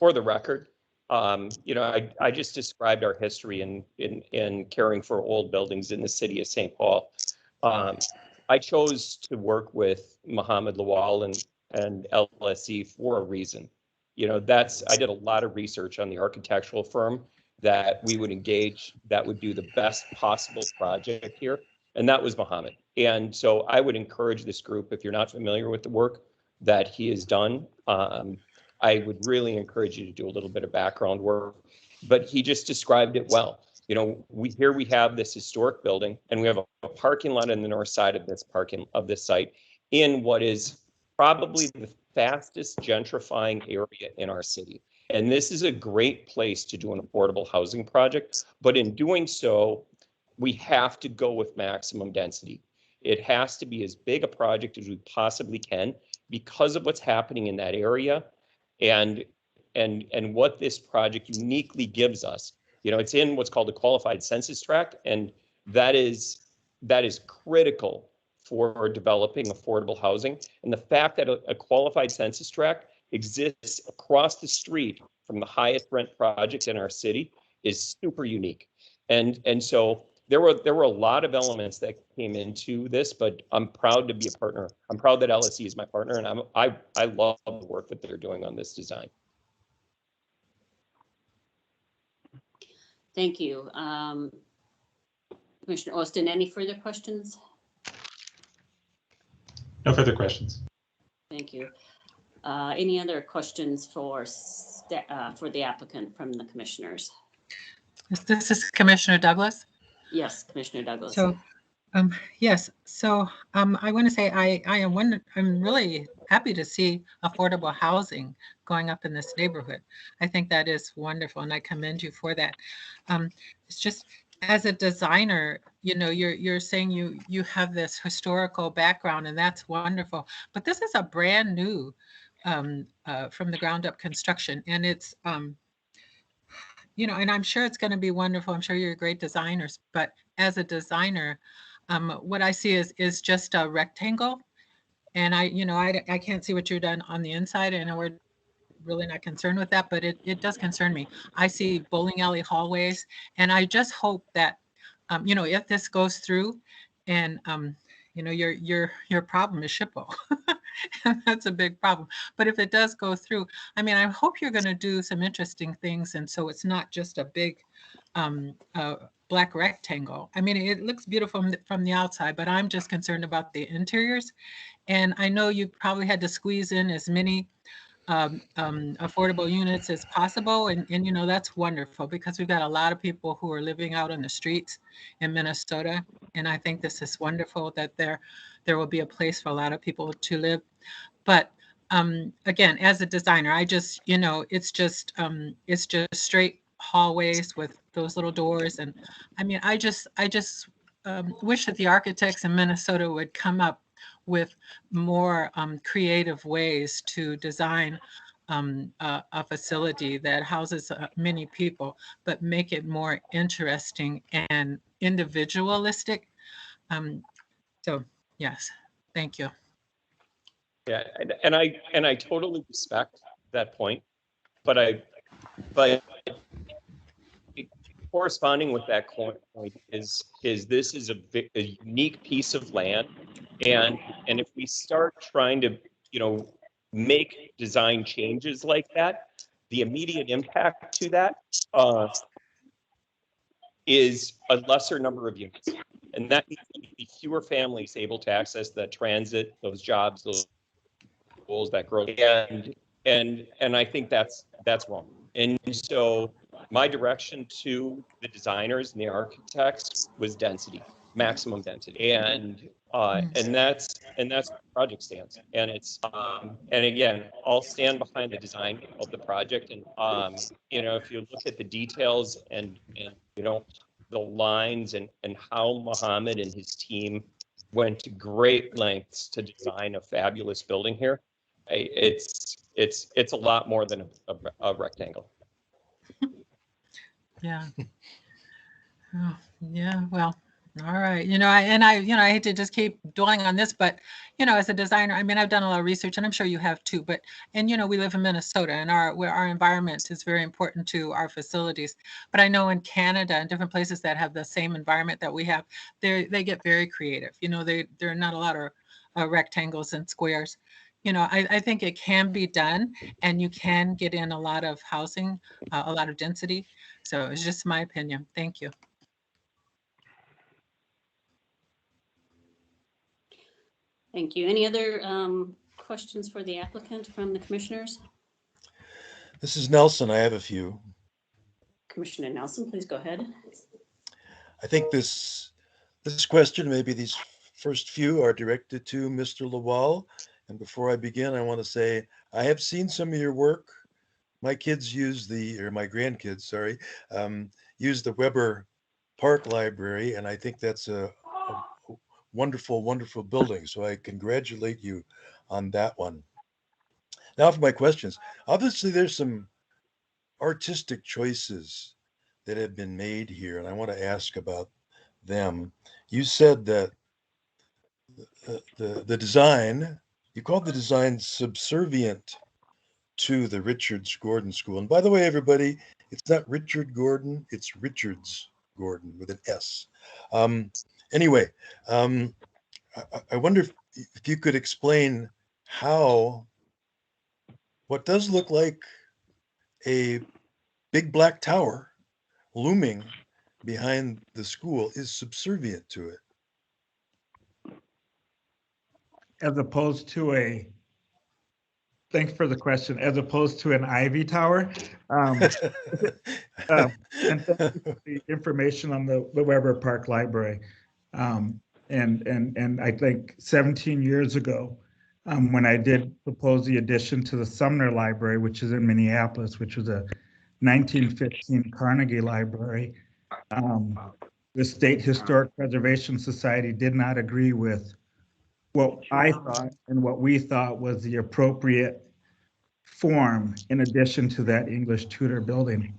For the record, I just described our history in caring for old buildings in the city of St. Paul. I chose to work with Mohammed Lawal and LSE for a reason. I did a lot of research on the architectural firm that we would engage that would do the best possible project here. And that was Mohammed. And so I would encourage this group, if you're not familiar with the work that he has done, I would really encourage you to do a little bit of background work. But he just described it well. We have this historic building, and we have a parking lot on the north side of this site in what is probably the fastest gentrifying area in our city. And this is a great place to do an affordable housing project. But in doing so, we have to go with maximum density. It has to be as big a project as we possibly can because of what's happening in that area and what this project uniquely gives us. It's in what's called a qualified census tract, and that is critical for developing affordable housing. And the fact that a qualified census tract exists across the street from the highest rent projects in our city is super unique. And so there were a lot of elements that came into this, but I'm proud to be a partner. I'm proud that LSE is my partner, and I love the work that they're doing on this design. Thank you. Commissioner Austin, any further questions? No further questions. Thank you. Any other questions for the applicant from the commissioners? This is Commissioner Douglas. Yes, Commissioner Douglas. So, yes. So, I want to say I'm really happy to see affordable housing going up in this neighborhood. I think that is wonderful, and I commend you for that. It's just, as a designer, you're saying you have this historical background, and that's wonderful. But this is a brand new from the ground up construction, and it's and I'm sure it's going to be wonderful. I'm sure you're great designers, but as a designer, what I see is just a rectangle, and I can't see what you've done on the inside, and we're really not concerned with that, but it does concern me. I see bowling alley hallways, and I just hope that if this goes through, and your problem is SHPO. And that's a big problem. But if it does go through, I hope you're going to do some interesting things, and so it's not just a big black rectangle. It looks beautiful from the outside, but I'm just concerned about the interiors. And I know you probably had to squeeze in as many affordable units as possible, and that's wonderful, because we've got a lot of people who are living out on the streets in Minnesota, and I think this is wonderful that there will be a place for a lot of people to live. But again, as a designer, I just it's just straight hallways with those little doors, and I just wish that the architects in Minnesota would come up with more creative ways to design a facility that houses many people, but make it more interesting and individualistic. So yes, thank you. Yeah, and I totally respect that point, but corresponding with that point is this is a unique piece of land, and if we start trying to, you know, make design changes like that, the immediate impact to that is a lesser number of units, and that means there'll be fewer families able to access that transit, those jobs, those schools, that growth, and I think that's wrong. And so my direction to the designers and the architects was density, maximum density, and that's where the project stands. And it's and again, I'll stand behind the design of the project. And you know, if you look at the details and you know the lines and how Mohammed and his team went to great lengths to design a fabulous building here, it's a lot more than a rectangle. Yeah. Oh, yeah. Well, all right. You know, I hate to just keep dwelling on this, but, you know, as a designer, I mean, I've done a lot of research, and I'm sure you have too, but, and, you know, we live in Minnesota, and our environment is very important to our facilities. But I know in Canada and different places that have the same environment that we have, they get very creative. You know, there are not a lot of rectangles and squares. You know, I think it can be done, and you can get in a lot of housing, a lot of density. So it's just my opinion. Thank you. Thank you. Any other questions for the applicant from the commissioners? This is Nelson. I have a few. Commissioner Nelson, please go ahead. I think this question, maybe these first few, are directed to Mr. Lawal. And before I begin, I want to say I have seen some of your work. My kids use my grandkids, sorry, use the Weber Park Library, and I think that's a wonderful, wonderful building. So I congratulate you on that one. Now for my questions. Obviously, there's some artistic choices that have been made here, and I want to ask about them. You said that the design, you called the design subservient to the Richards Gordon School. And by the way, everybody, it's not Richard Gordon, it's Richards Gordon with an S. Anyway, I wonder if you could explain how what does look like a big black tower looming behind the school is subservient to it. As opposed to thanks for the question, as opposed to an ivy tower. And thank you for the information on the Weber Park Library. And I think 17 years ago, when I did propose the addition to the Sumner Library, which is in Minneapolis, which was a 1915 Carnegie Library, the State Historic Preservation Society did not agree with what I thought and what we thought was the appropriate form in addition to that English Tudor building.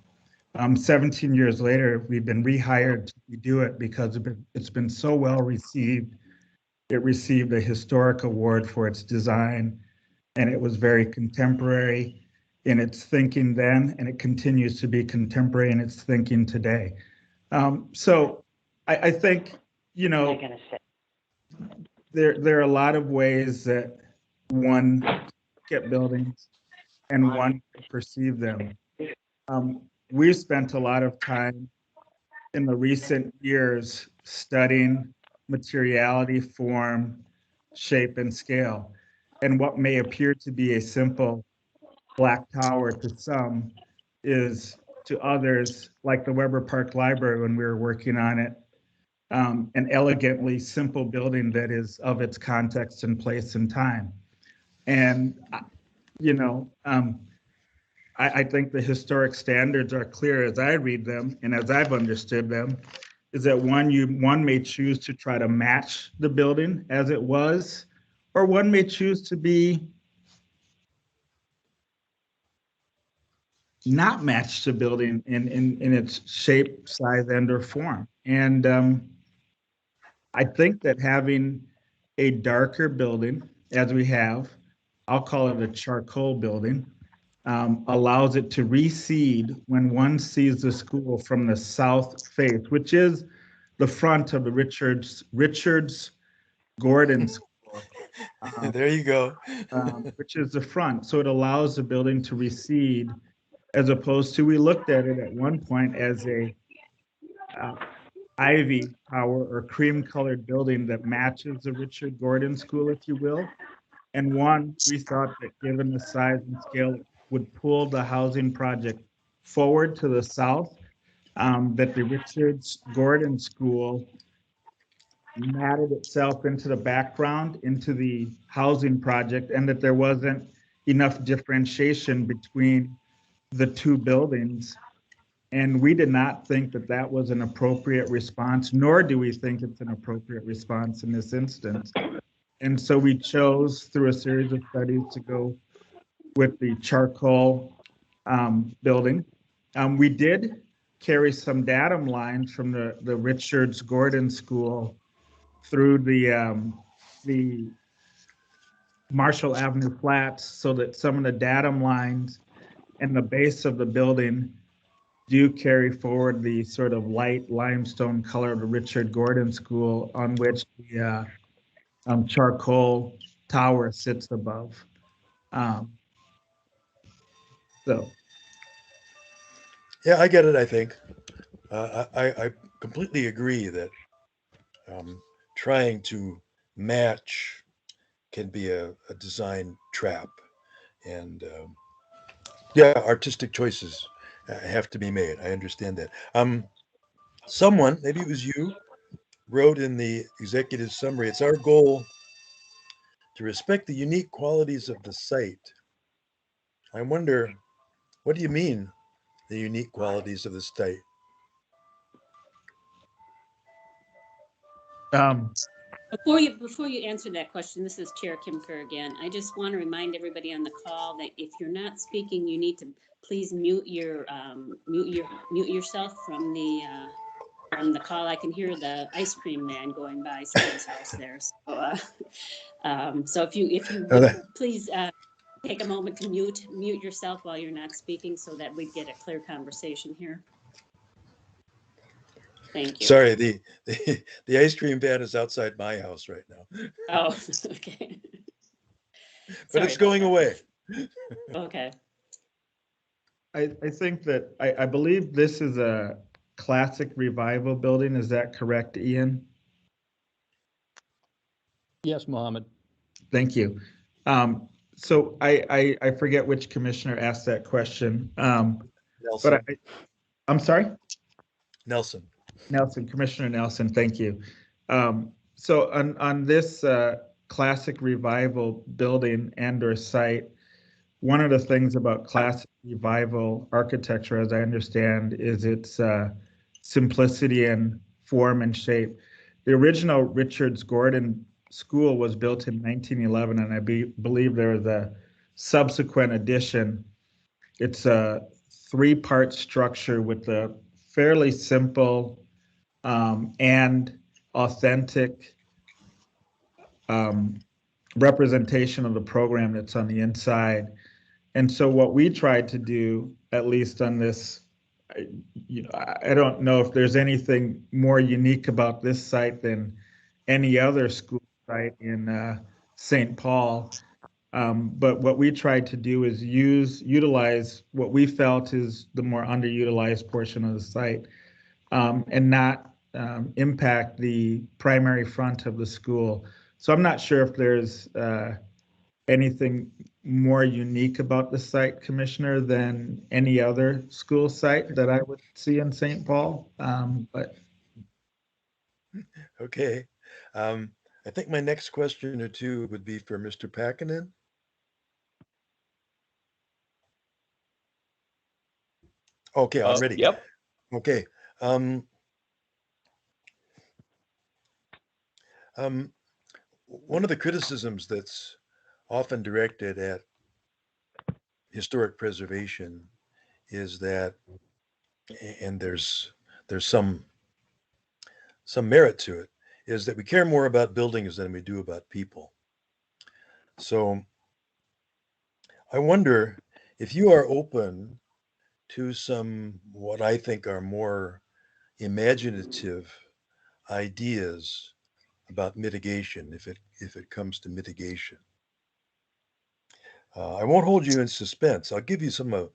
17 years later, we've been rehired to redo it because it's been so well received. It received a historic award for its design, and it was very contemporary in its thinking then, and it continues to be contemporary in its thinking today. So I think, you know, there are a lot of ways that one look at buildings and one perceive them. We've spent a lot of time in the recent years studying materiality, form, shape, and scale. And what may appear to be a simple black tower to some is to others, like the Weber Park Library when we were working on it, an elegantly simple building that is of its context and place and time. And, you know, I think the historic standards are clear as I read them and as I've understood them, is that one may choose to try to match the building as it was, or one may choose to be not match the building in its shape, size, and or form. And I think that having a darker building, as we have, I'll call it a charcoal building, allows it to reseed when one sees the school from the south face, which is the front of the Richards Gordon School. There you go. Which is the front. So it allows the building to recede, as opposed to, we looked at it at one point as a ivy tower or cream colored building that matches the Richard Gordon School, if you will. And one, we thought that given the size and scale, would pull the housing project forward to the south, that the Richards Gordon School matted itself into the background, into the housing project, and that there wasn't enough differentiation between the two buildings. And we did not think that that was an appropriate response, nor do we think it's an appropriate response in this instance. And so we chose, through a series of studies, to go with the charcoal building. We did carry some datum lines from the Richards Gordon School through the Marshall Avenue flats, so that some of the datum lines and the base of the building do carry forward the sort of light limestone color of the Richard Gordon School, on which the charcoal tower sits above. So. Yeah, I get it, I think. I completely agree that trying to match can be a design trap. And yeah, artistic choices have to be made. I understand that. Someone, maybe it was you, wrote in the executive summary, it's our goal to respect the unique qualities of the site. I wonder, what do you mean, the unique qualities of the site? Before you answer that question, this is Chair Kim Kerr again. I just want to remind everybody on the call that if you're not speaking, you need to please mute yourself from the call. I can hear the ice cream man going by someone's house there. So if you please take a moment to mute yourself while you're not speaking, so that we get a clear conversation here. Thank you. Sorry, the ice cream van is outside my house right now. Oh, okay. But it's going away. Okay. I think that, I believe this is a classic revival building. Is that correct, Ian? Yes, Mohammed. Thank you. So I forget which commissioner asked that question. Nelson. But I'm sorry? Nelson, Commissioner Nelson, thank you. So on this classic revival building and or site, one of the things about classic revival architecture, as I understand, is its simplicity in form and shape. The original Richards Gordon School was built in 1911, and I believe there was a subsequent addition. It's a three-part structure with a fairly simple and authentic representation of the program that's on the inside. And so what we tried to do, at least on this, I don't know if there's anything more unique about this site than any other school site in St. Paul. But what we tried to do is utilize what we felt is the more underutilized portion of the site, and not impact the primary front of the school. So I'm not sure if there's anything more unique about the site, Commissioner, than any other school site that I would see in St. Paul. But okay. I think my next question or two would be for Mr. Packinen. Okay, I'm ready. Yep. Okay. One of the criticisms that's often directed at historic preservation is that, and there's some merit to it, is that we care more about buildings than we do about people. So I wonder if you are open to some what I think are more imaginative ideas about mitigation, if it comes to mitigation. I won't hold you in suspense. I'll give you some of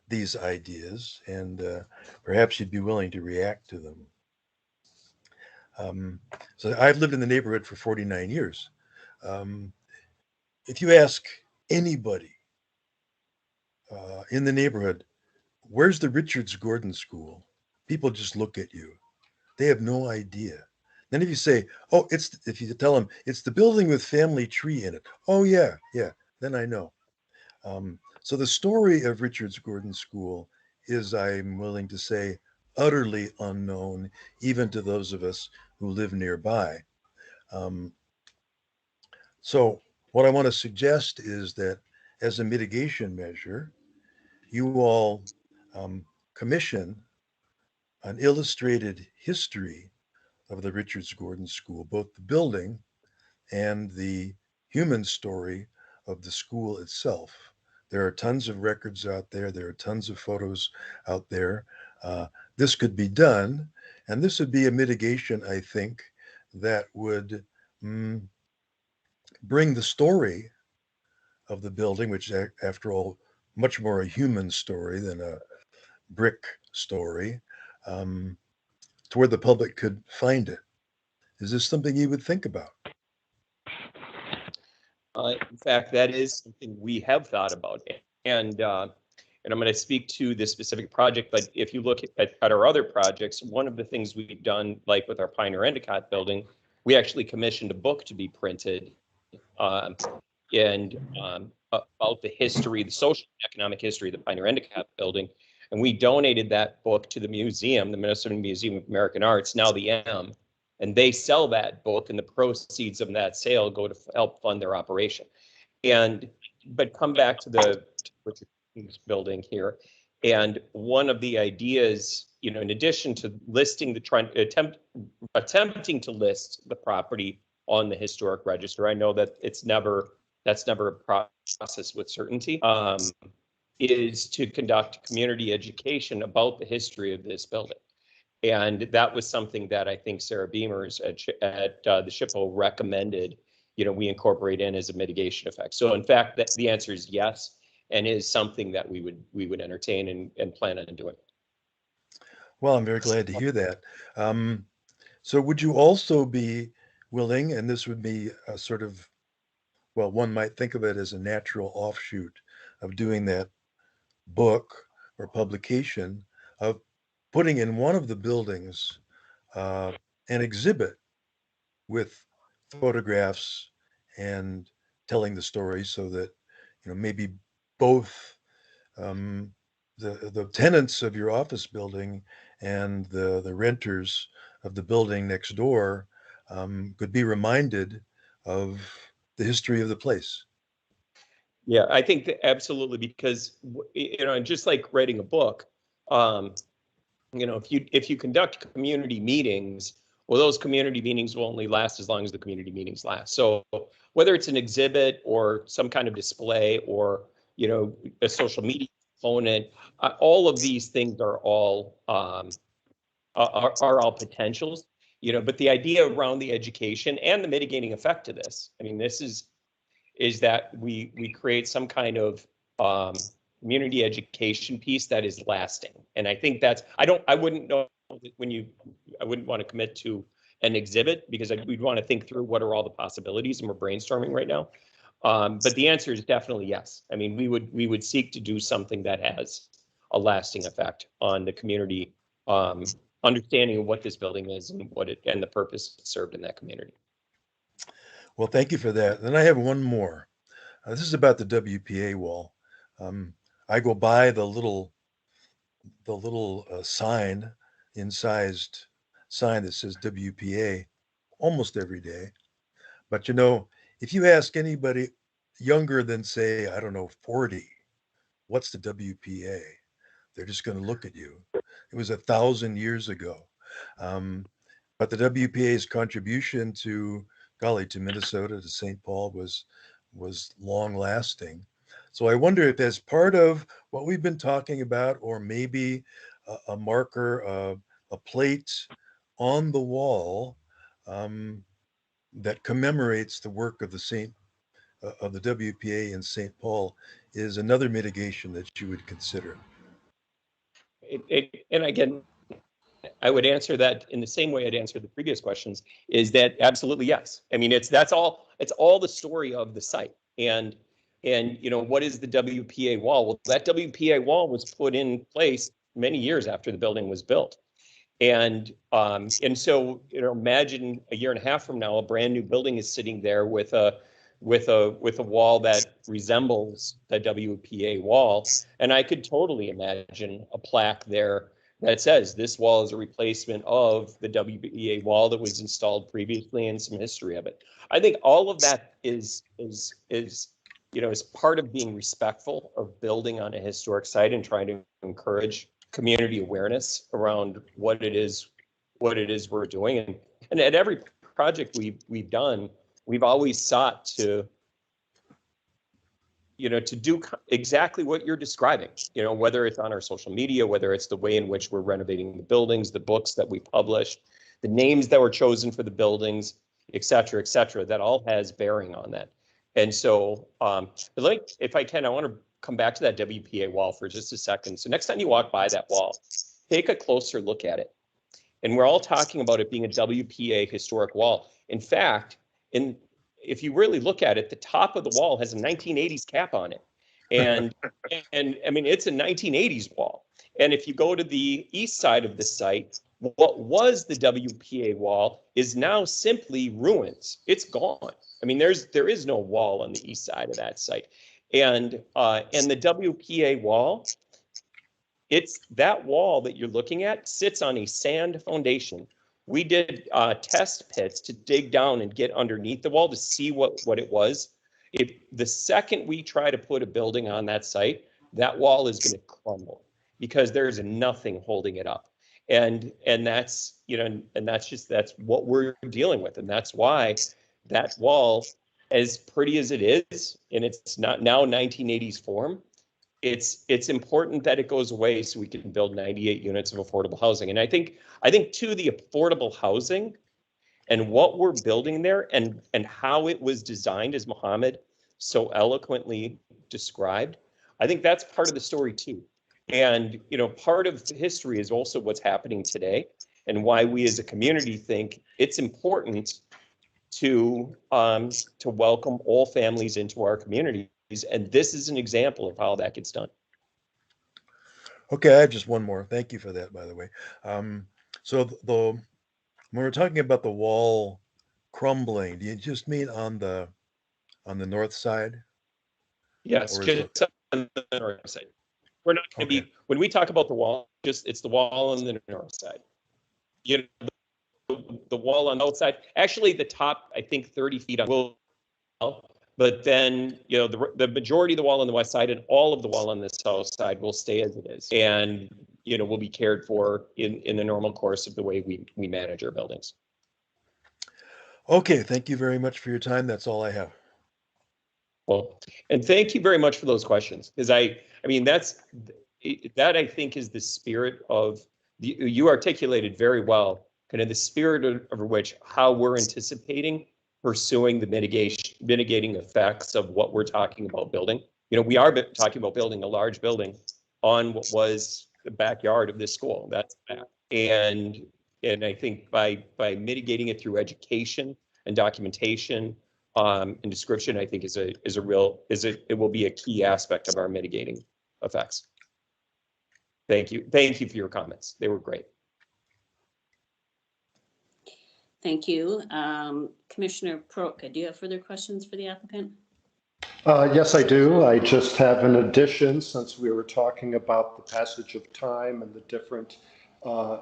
these ideas, and perhaps you'd be willing to react to them. So I've lived in the neighborhood for 49 years. If you ask anybody in the neighborhood, where's the Richards Gordon School? People just look at you. They have no idea. Then if you say, oh, if you tell them it's the building with family tree in it. Oh yeah, then I know. So the story of Richards Gordon School is, I'm willing to say, utterly unknown, even to those of us who live nearby. So what I want to suggest is that as a mitigation measure, you all commission an illustrated history of the Richards Gordon School, both the building and the human story of the school itself. There are tons of records out there. There are tons of photos out there. This could be done, and this would be a mitigation, I think, that would bring the story of the building, which is, after all, much more a human story than a brick story, to where the public could find it. Is this something you would think about? In fact, that is something we have thought about, and I'm going to speak to this specific project. But if you look at our other projects, one of the things we've done, like with our Pioneer Endicott building, we actually commissioned a book to be printed, about the history, the social and economic history of the Pioneer Endicott building, and we donated that book to the museum, the Minnesota Museum of American Arts, now the M. And they sell that book, and the proceeds of that sale go to help fund their operation. But come back to the building here, and one of the ideas, in addition to listing attempting to list the property on the historic register, I know that that's never a process with certainty, is to conduct community education about the history of this building. And that was something that I think Sarah Beamers at the SHPO recommended, we incorporate in as a mitigation effect. So in fact, the answer is yes, and is something that we would entertain and plan on doing. Well, I'm very glad to hear that. So would you also be willing, and this would be a sort of, well, one might think of it as a natural offshoot of doing that book or publication, of putting in one of the buildings an exhibit with photographs and telling the story, so that maybe both the tenants of your office building and the renters of the building next door could be reminded of the history of the place. Yeah, I think that absolutely, because just like writing a book, if you conduct community meetings, well, those community meetings will only last as long as the community meetings last. So whether it's an exhibit or some kind of display, or a social media component, all of these things are all potentials. But the idea around the education and the mitigating effect to this, this is that we create some kind of community education piece that is lasting. And I think that's, I wouldn't know I wouldn't want to commit to an exhibit, because we'd want to think through what are all the possibilities, and we're brainstorming right now. But the answer is definitely yes. We would seek to do something that has a lasting effect on the community, understanding of what this building is and and the purpose it served in that community. Well, thank you for that. Then I have one more. This is about the WPA wall. I go by the little sign, incised sign that says WPA almost every day. But if you ask anybody younger than, say, I don't know, 40, what's the WPA? They're just going to look at you. It was 1,000 years ago. But the WPA's contribution to Minnesota, to St. Paul, was long lasting. So I wonder if as part of what we've been talking about, or maybe a marker, a plate on the wall that commemorates the work of of the WPA in St. Paul is another mitigation that you would consider. And again, I would answer that in the same way I'd answered the previous questions, is that absolutely yes. I mean, it's all the story of the site. And you know, what is the WPA wall? Well, that WPA wall was put in place many years after the building was built. And so, you know, imagine a year and a half from now, a brand new building is sitting there with a wall that resembles the WPA wall. And I could totally imagine a plaque there that says this wall is a replacement of the WPA wall that was installed previously, and some history of it. I think all of that is you know, is part of being respectful of building on a historic site and trying to encourage community awareness around what it is we're doing. And at every project we've done, we've always sought to, you know, to do exactly what you're describing, you know, whether it's on our social media, whether it's the way in which we're renovating the buildings, the books that we publish, the names that were chosen for the buildings, et cetera, that all has bearing on that. And so, like, if I can, I want to come back to that WPA wall for just a second. So next time you walk by that wall, take a closer look at it. And we're all talking about it being a WPA historic wall. In fact, if you really look at it, the top of the wall has a 1980s cap on it. And I mean, it's a 1980s wall. And if you go to the east side of the site, what was the WPA wall is now simply ruins. It's gone. I mean, there is no wall on the east side of that site. And the WPA wall, it's that wall that you're looking at sits on a sand foundation. We did test pits to dig down and get underneath the wall to see what it was. The second we try to put a building on that site, that wall is going to crumble because there's nothing holding it up. And that's, you know, and that's what we're dealing with. And that's why that wall, as pretty as it is, and it's not now 1980s form, it's important that it goes away so we can build 98 units of affordable housing. And I think to the affordable housing and what we're building there and how it was designed, as Mohammed so eloquently described, I think that's part of the story too. And, you know, part of history is also what's happening today and why we as a community think it's important to welcome all families into our communities. And this is an example of how that gets done. Okay, I have just one more. Thank you for that, by the way. So when we're talking about the wall crumbling, do you just mean on the north side? Yes, just on the north side. We're not going to be, when we talk about the wall, it's the wall on the north side. You know, the wall on the outside, actually the top, I think 30 feet on will, but then, you know, the majority of the wall on the west side and all of the wall on the south side will stay as it is. And, you know, will be cared for in the normal course of the way we manage our buildings. Okay, thank you very much for your time. That's all I have. Well, and thank you very much for those questions, because I mean, that I think is the spirit of you articulated very well, kind of the spirit of which how we're anticipating pursuing the mitigating effects of what we're talking about building. You know, we are talking about building a large building on what was the backyard of this school. That's fact. And I think by mitigating it through education and documentation and description, I think it will be a key aspect of our mitigating effects. Thank you for your comments. They were great. Thank you. Commissioner Peroutka, do you have further questions for the applicant? Yes, I do. I just have an addition, since we were talking about the passage of time and the different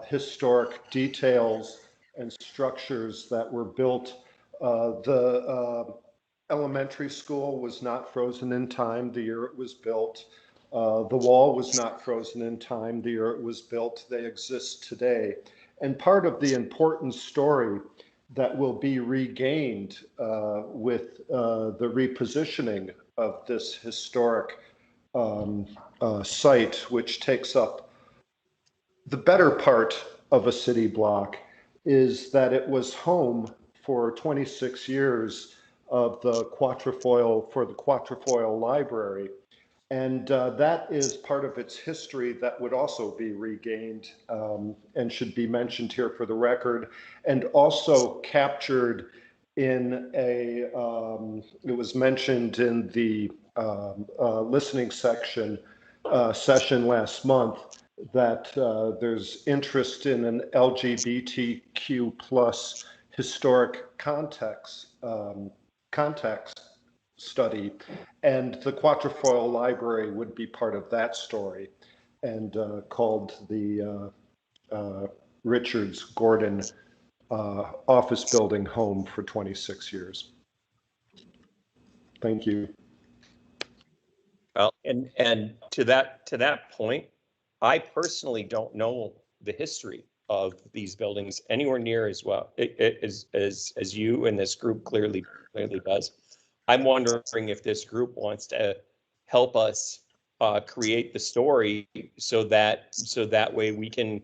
historic details and structures that were built. The elementary school was not frozen in time the year it was built. The wall was not frozen in time the year it was built. They exist today. And part of the important story that will be regained with the repositioning of this historic site, which takes up the better part of a city block, is that it was home for 26 years of the Quatrefoil Library. And that is part of its history that would also be regained and should be mentioned here for the record, and also captured in a, it was mentioned in the listening session last month, that there's interest in an LGBTQ plus historic context study, and the Quatrefoil Library would be part of that story, and called the Richards Gordon office building home for 26 years. Thank you. Well, and to that point, I personally don't know the history of these buildings anywhere near as well as you and this group clearly does. I'm wondering if this group wants to help us create the story so that way we can,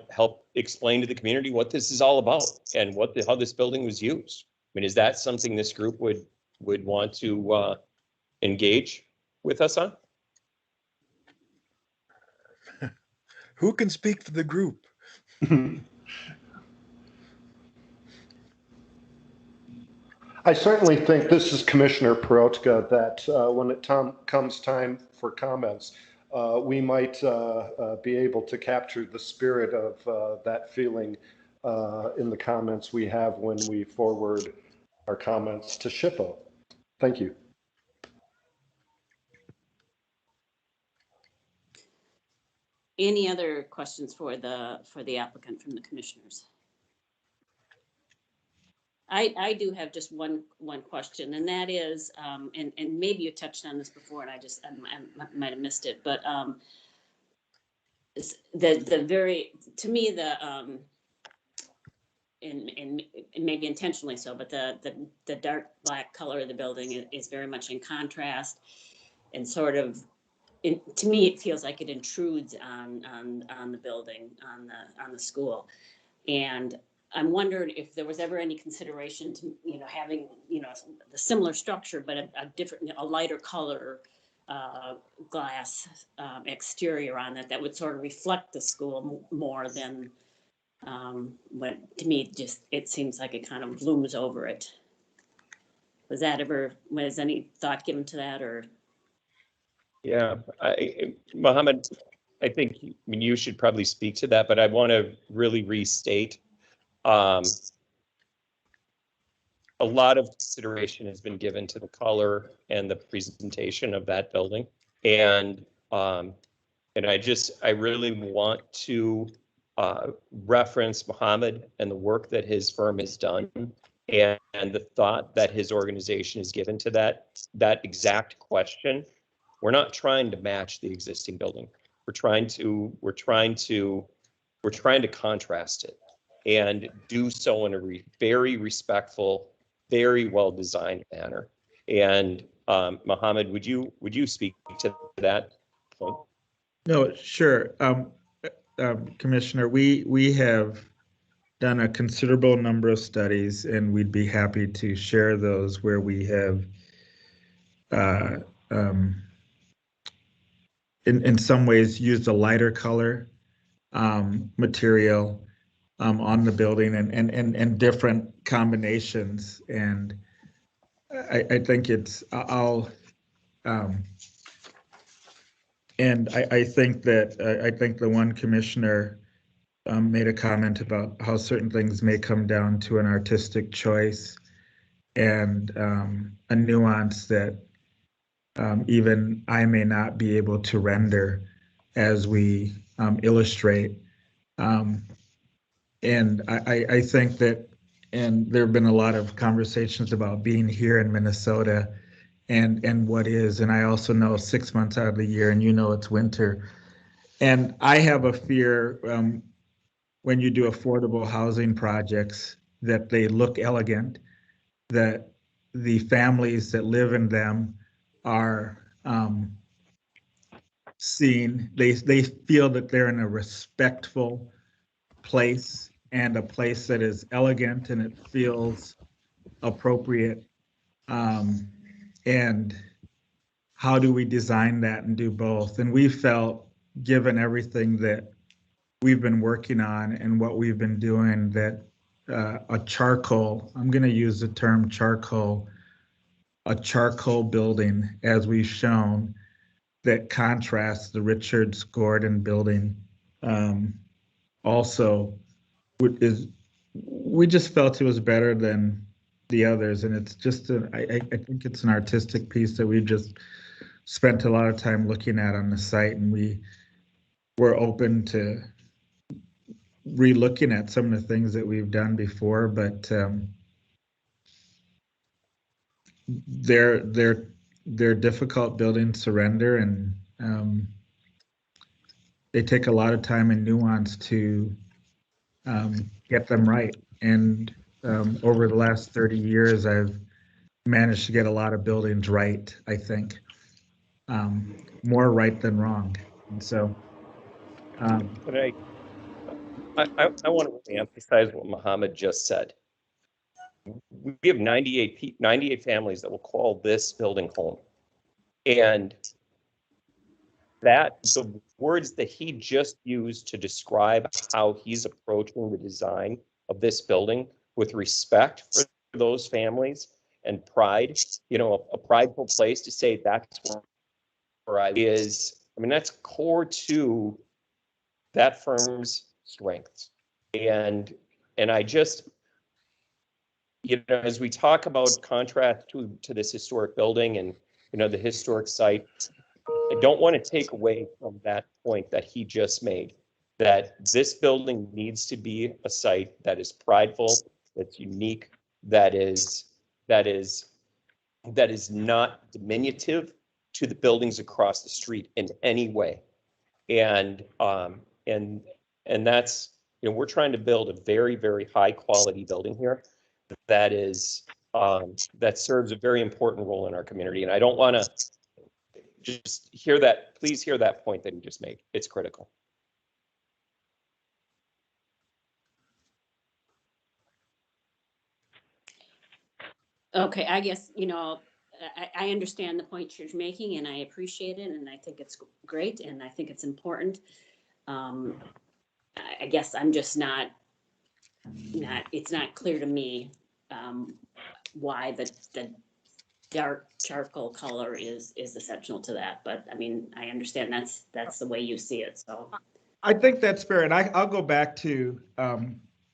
help explain to the community what this is all about and how this building was used. I mean, is that something this group would want to engage with us on? Who can speak for the group? I certainly think, this is Commissioner Peroutka, that when it comes time for comments, we might be able to capture the spirit of that feeling in the comments we have when we forward our comments to SHPO. Thank you. Any other questions for the applicant from the commissioners? I do have just one question, and that is, and maybe you touched on this before, and I might have missed it, but to me and maybe intentionally so, but the dark black color of the building is very much in contrast, and sort of, to me, it feels like it intrudes on the building, on the school, and I'm wondering if there was ever any consideration to, having, the similar structure, but a lighter color glass exterior on it that would sort of reflect the school more than what, to me, it seems like it kind of looms over it. Was any thought given to that, or? Yeah, Mohammed, I think you should probably speak to that, but I want to really restate. A lot of consideration has been given to the color and the presentation of that building, and I really want to reference Mohammed and the work that his firm has done, and the thought that his organization has given to that exact question. We're not trying to match the existing building. We're trying to contrast it, and do so in a very respectful, very well-designed manner. And Mohammed, would you speak to that point? No, sure. Commissioner, we have done a considerable number of studies, and we'd be happy to share those where we have in some ways used a lighter color material on the building, and different combinations. And I think and I think the one commissioner made a comment about how certain things may come down to an artistic choice and a nuance that even I may not be able to render as we illustrate. And I think that, and there have been a lot of conversations about being here in Minnesota and what is, and I also know 6 months out of the year, and it's winter. And I have a fear when you do affordable housing projects that they look elegant, that the families that live in them are seen. They feel that they're in a respectful place and a place that is elegant and it feels appropriate. And how do we design that and do both? And we felt, given everything that we've been working on and what we've been doing, that a charcoal, I'm going to use the term charcoal, a charcoal building, as we've shown, that contrasts the Richards Gordon building. Also, we just felt it was better than the others, and it's just I think it's an artistic piece that we just spent a lot of time looking at on the site, and we were open to re-looking at some of the things that we've done before, but they're difficult buildings to render, and they take a lot of time and nuance to get them right. And over the last 30 years, I've managed to get a lot of buildings right, I think. More right than wrong. And so. But I want to really emphasize what Mohammed just said. We have 98 families that will call this building home. And that the words that he just used to describe how he's approaching the design of this building with respect for those families and pride, you know, a prideful place to say that's where I is, I mean, that's core to that firm's strengths. And I just, you know, as we talk about contrast to this historic building and, you know, the historic site, I don't want to take away from that point that he just made, that this building needs to be a site that is prideful, that's unique, that is not diminutive to the buildings across the street in any way. And that's, you know, we're trying to build a very, very high quality building here that is that serves a very important role in our community. And I don't want to just hear that, please hear that point that he just made. It's critical. Okay, I guess, you know, I understand the point you're making and I appreciate it and I think it's great and I think it's important. I guess I'm just not, it's not clear to me why the dark charcoal color is essential to that. But I mean, I understand that's the way you see it, so. I think that's fair, and I'll go back to,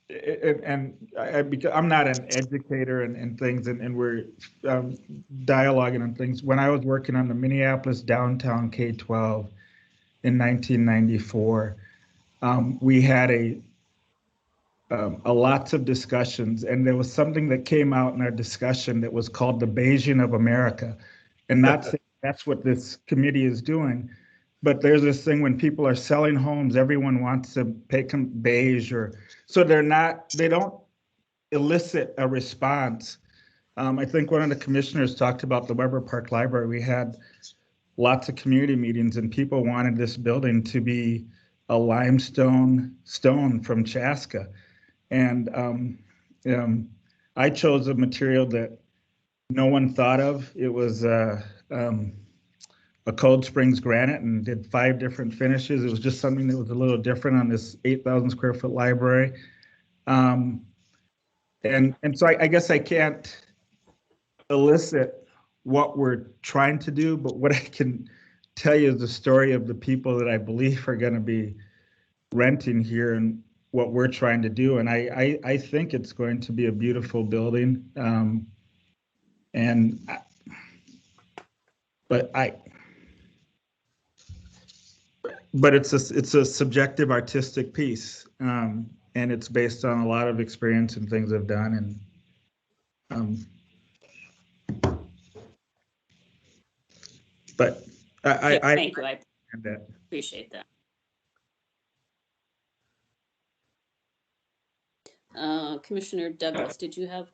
because I'm not an educator and things, and we're dialoguing on things. When I was working on the Minneapolis downtown K-12 in 1994, we had a lots of discussions, and there was something that came out in our discussion that was called the Beijing of America, and that's what this committee is doing. But there's this thing when people are selling homes, everyone wants to pick them beige, or so they don't elicit a response. I think one of the commissioners talked about the Weber Park Library. We had lots of community meetings and people wanted this building to be a limestone stone from Chaska. And I chose a material that no one thought of. It was a Cold Springs granite and did 5 different finishes. It was just something that was a little different on this 8,000 square foot library. And so I guess I can't elicit what we're trying to do, but what I can tell you is the story of the people that I believe are going to be renting here and what we're trying to do. And I think it's going to be a beautiful building. But it's a subjective artistic piece, and it's based on a lot of experience and things I've done. And but Thank you. I that. appreciate that. Commissioner Douglas, did you have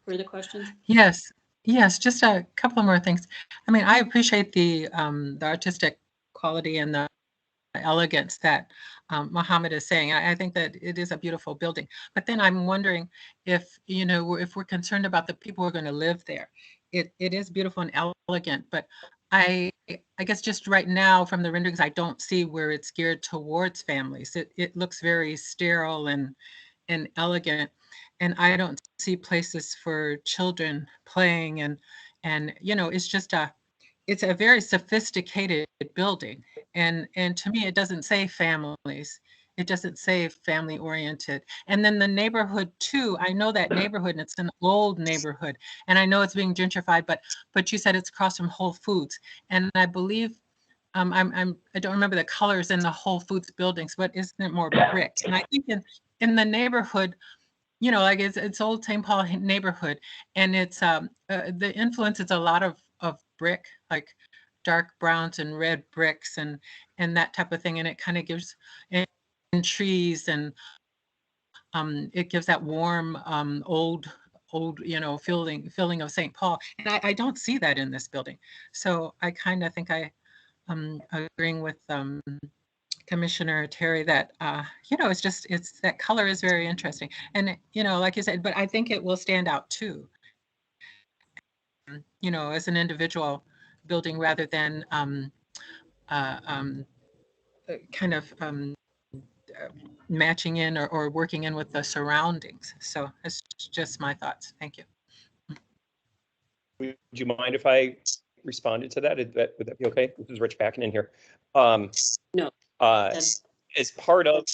further questions? Yes. Yes, just a couple more things. I mean, I appreciate the artistic quality and the elegance that Mohammed is saying. I think that it is a beautiful building. But then I'm wondering if, you know, if we're concerned about the people who are going to live there. It is beautiful and elegant, but I guess just right now from the renderings, I don't see where it's geared towards families. It looks very sterile and elegant, and I don't see places for children playing, and you know, it's a very sophisticated building, and to me it doesn't say families, it doesn't say family oriented. And then the neighborhood too, I know that neighborhood, and it's an old neighborhood, and I know it's being gentrified, but you said it's across from Whole Foods, and I believe I don't remember the colors in the Whole Foods buildings, but isn't it more brick? And I think in the neighborhood, you know, like it's old St. Paul neighborhood, and it's the influence is a lot of brick, like dark browns and red bricks and that type of thing, and it kind of gives and trees, and it gives that warm old you know feeling of St. Paul, and I don't see that in this building. So I kind of think I agreeing with Commissioner Terry that you know, it's that color is very interesting, and you know, like you said, but I think it will stand out too, you know, as an individual building rather than kind of matching in or working in with the surroundings. So it's just my thoughts. Thank you. Would you mind if I responded to that? Would that be okay? This is Rich Packin in here. No. As part of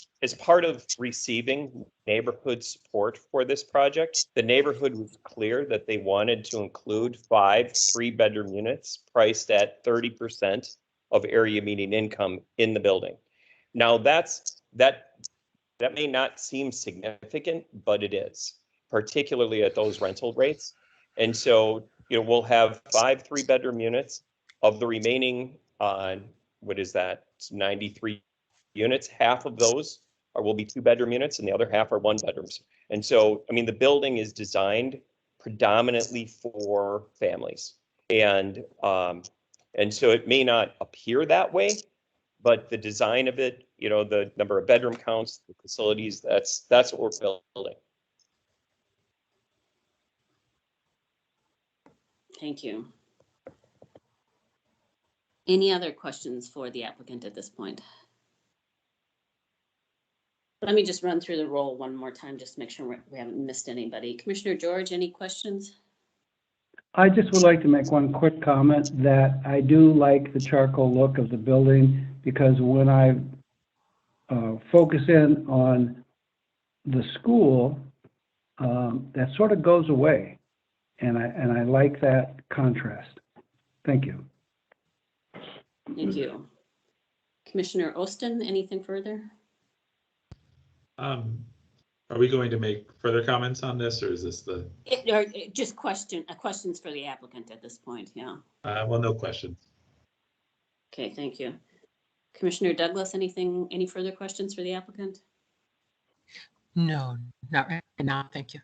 receiving neighborhood support for this project, the neighborhood was clear that they wanted to include 5 3-bedroom units priced at 30% of area median income in the building. Now that may not seem significant, but it is, particularly at those rental rates. And so, you know, we'll have 5 3-bedroom units. Of the remaining, what is that? It's 93 units. Half of those will be 2-bedroom units, and the other half are 1-bedrooms. And so, I mean, the building is designed predominantly for families, and so it may not appear that way, but the design of it, you know, the number of bedroom counts, the facilities, that's what we're building. Thank you. Any other questions for the applicant at this point? Let me just run through the roll one more time, just to make sure we haven't missed anybody. Commissioner George, any questions? I just would like to make one quick comment that I do like the charcoal look of the building, because when I focus in on the school, that sort of goes away, and I like that contrast. Thank you. Thank you. Commissioner Ostin, anything further? Are we going to make further comments on this, or is this the? Just questions for the applicant at this point, yeah. Well, no questions. Okay, thank you. Commissioner Douglas, any further questions for the applicant? No, not right now. Thank you.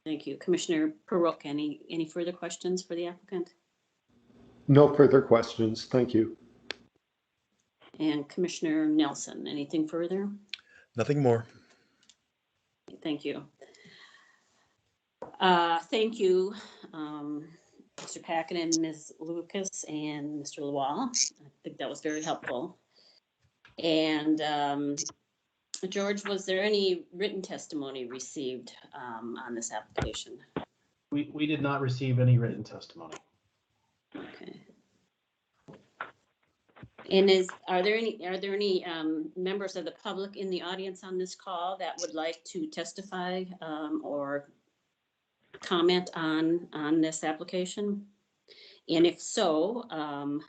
Thank you. Commissioner Perook, any further questions for the applicant? No further questions. Thank you. And Commissioner Nelson, anything further? Nothing more. Thank you. Thank you, Mr. Packin, Ms. Lucas, and Mr. Lawal. I think that was very helpful. And George, was there any written testimony received on this application? We did not receive any written testimony. Okay. And are there any members of the public in the audience on this call that would like to testify or comment on this application? And if so,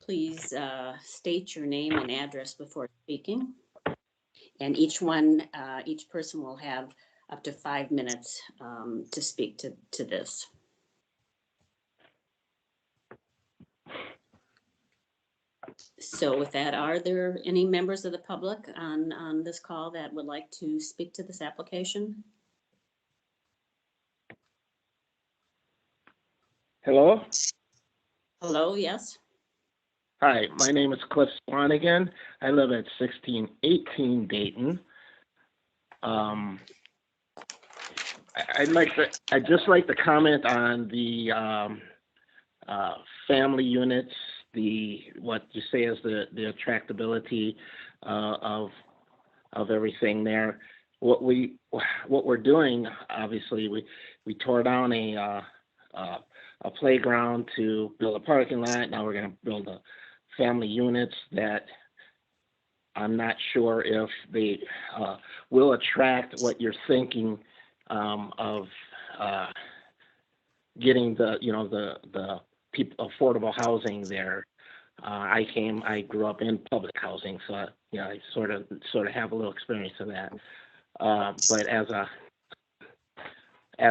please state your name and address before speaking. And each person will have up to 5 minutes to speak to this. So with that, are there any members of the public on this call that would like to speak to this application? Hello. Hello, yes? Hi, my name is Cliff Swanigan. I live at 1618 Dayton. I'd just like to comment on the family units, what you say is the attractability of everything there. What we're doing, obviously, we tore down a playground to build a parking lot. Now we're going to build a family units that I'm not sure if they will attract what you're thinking of getting the affordable housing there. I grew up in public housing, so I sort of have a little experience of that. But as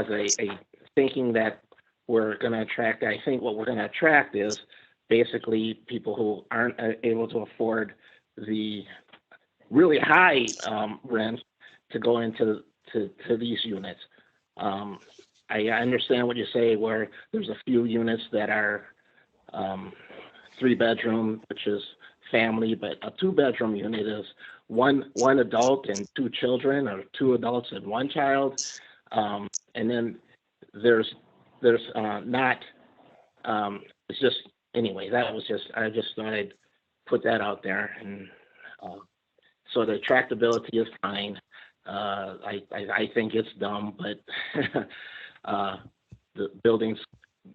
a thinking that we're going to attract, I think what we're going to attract is basically people who aren't able to afford the really high rents to go into these units. I understand what you say, where there's a few units that are 3-bedroom, which is family, but a 2-bedroom unit is one adult and 2 children, or 2 adults and 1 child. And then there's not, it's just, anyway, I just thought I'd put that out there. And so the attractability is fine. I think it's dumb, but the buildings,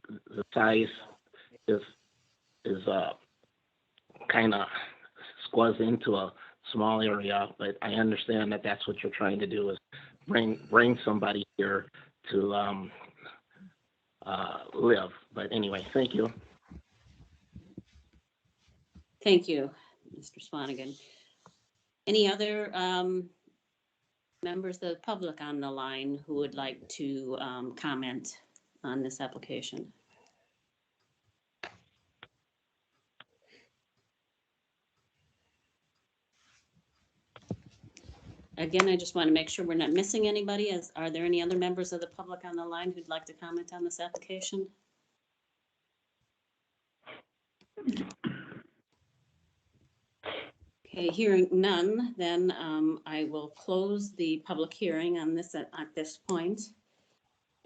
the size is kind of squeezed into a small area, but I understand that that's what you're trying to do, is bring somebody here to live. But anyway, thank you. Thank you, Mr. Swanigan. Any other members of the public on the line who would like to comment on this application? Again, I just want to make sure we're not missing anybody. Are there any other members of the public on the line who'd like to comment on this application? Okay, hearing none, then I will close the public hearing on this at this point.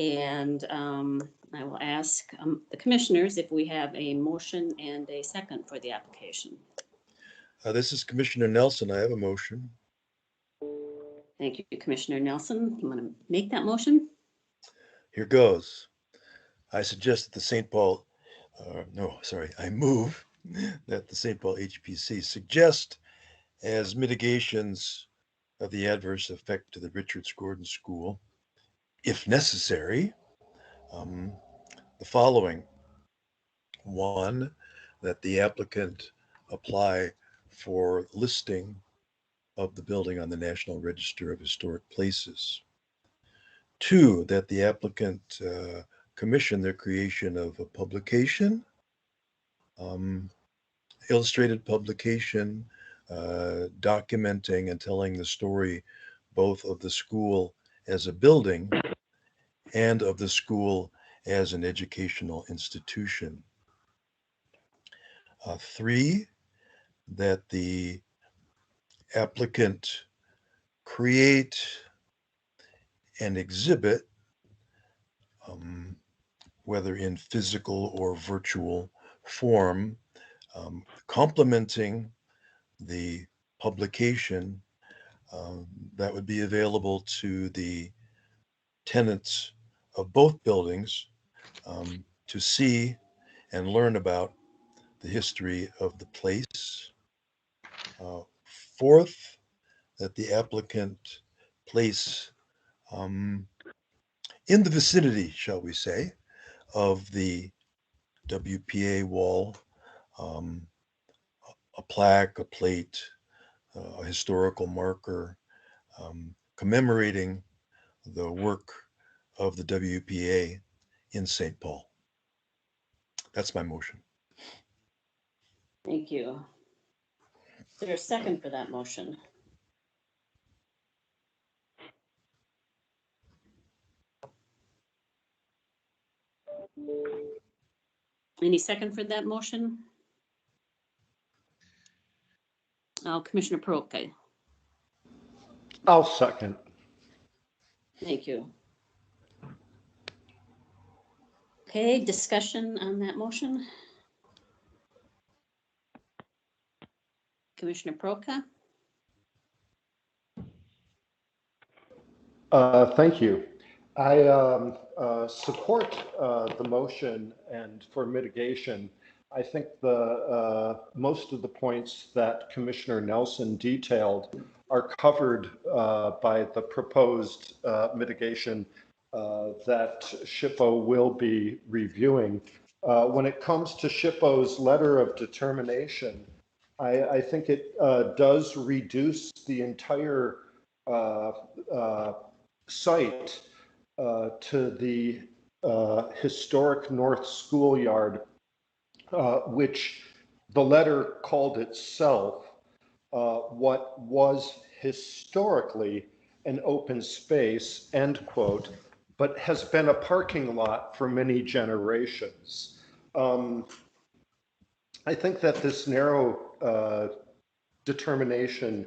And I will ask the commissioners if we have a motion and a second for the application. This is Commissioner Nelson. I have a motion. Thank you, Commissioner Nelson. You want to make that motion? Here goes. I suggest that the St. Paul, I move that the St. Paul HPC suggest as mitigations of the adverse effect to the Richards Gordon School, if necessary, the following. 1, that the applicant apply for listing of the building on the National Register of Historic Places. 2, that the applicant commission the creation of a publication, illustrated publication, documenting and telling the story both of the school as a building and of the school as an educational institution. 3, that the applicant create and exhibit, whether in physical or virtual form, complementing the publication that would be available to the tenants of both buildings to see and learn about the history of the place. 4th, that the applicant place in the vicinity, shall we say, of the WPA wall, a plaque, a plate, a historical marker commemorating the work of the WPA in St. Paul. That's my motion. Thank you. Is there a second for that motion? Any second for that motion? Commissioner Peroka. I'll second. Thank you. Okay, discussion on that motion? Commissioner Peroka? Thank you. I support the motion, and for mitigation, I think the most of the points that Commissioner Nelson detailed are covered by the proposed mitigation that SHPO will be reviewing. When it comes to SHPO's letter of determination, I think it does reduce the entire site to the historic North Schoolyard, which the letter called itself what was historically an open space, end quote, but has been a parking lot for many generations. I think that this narrow determination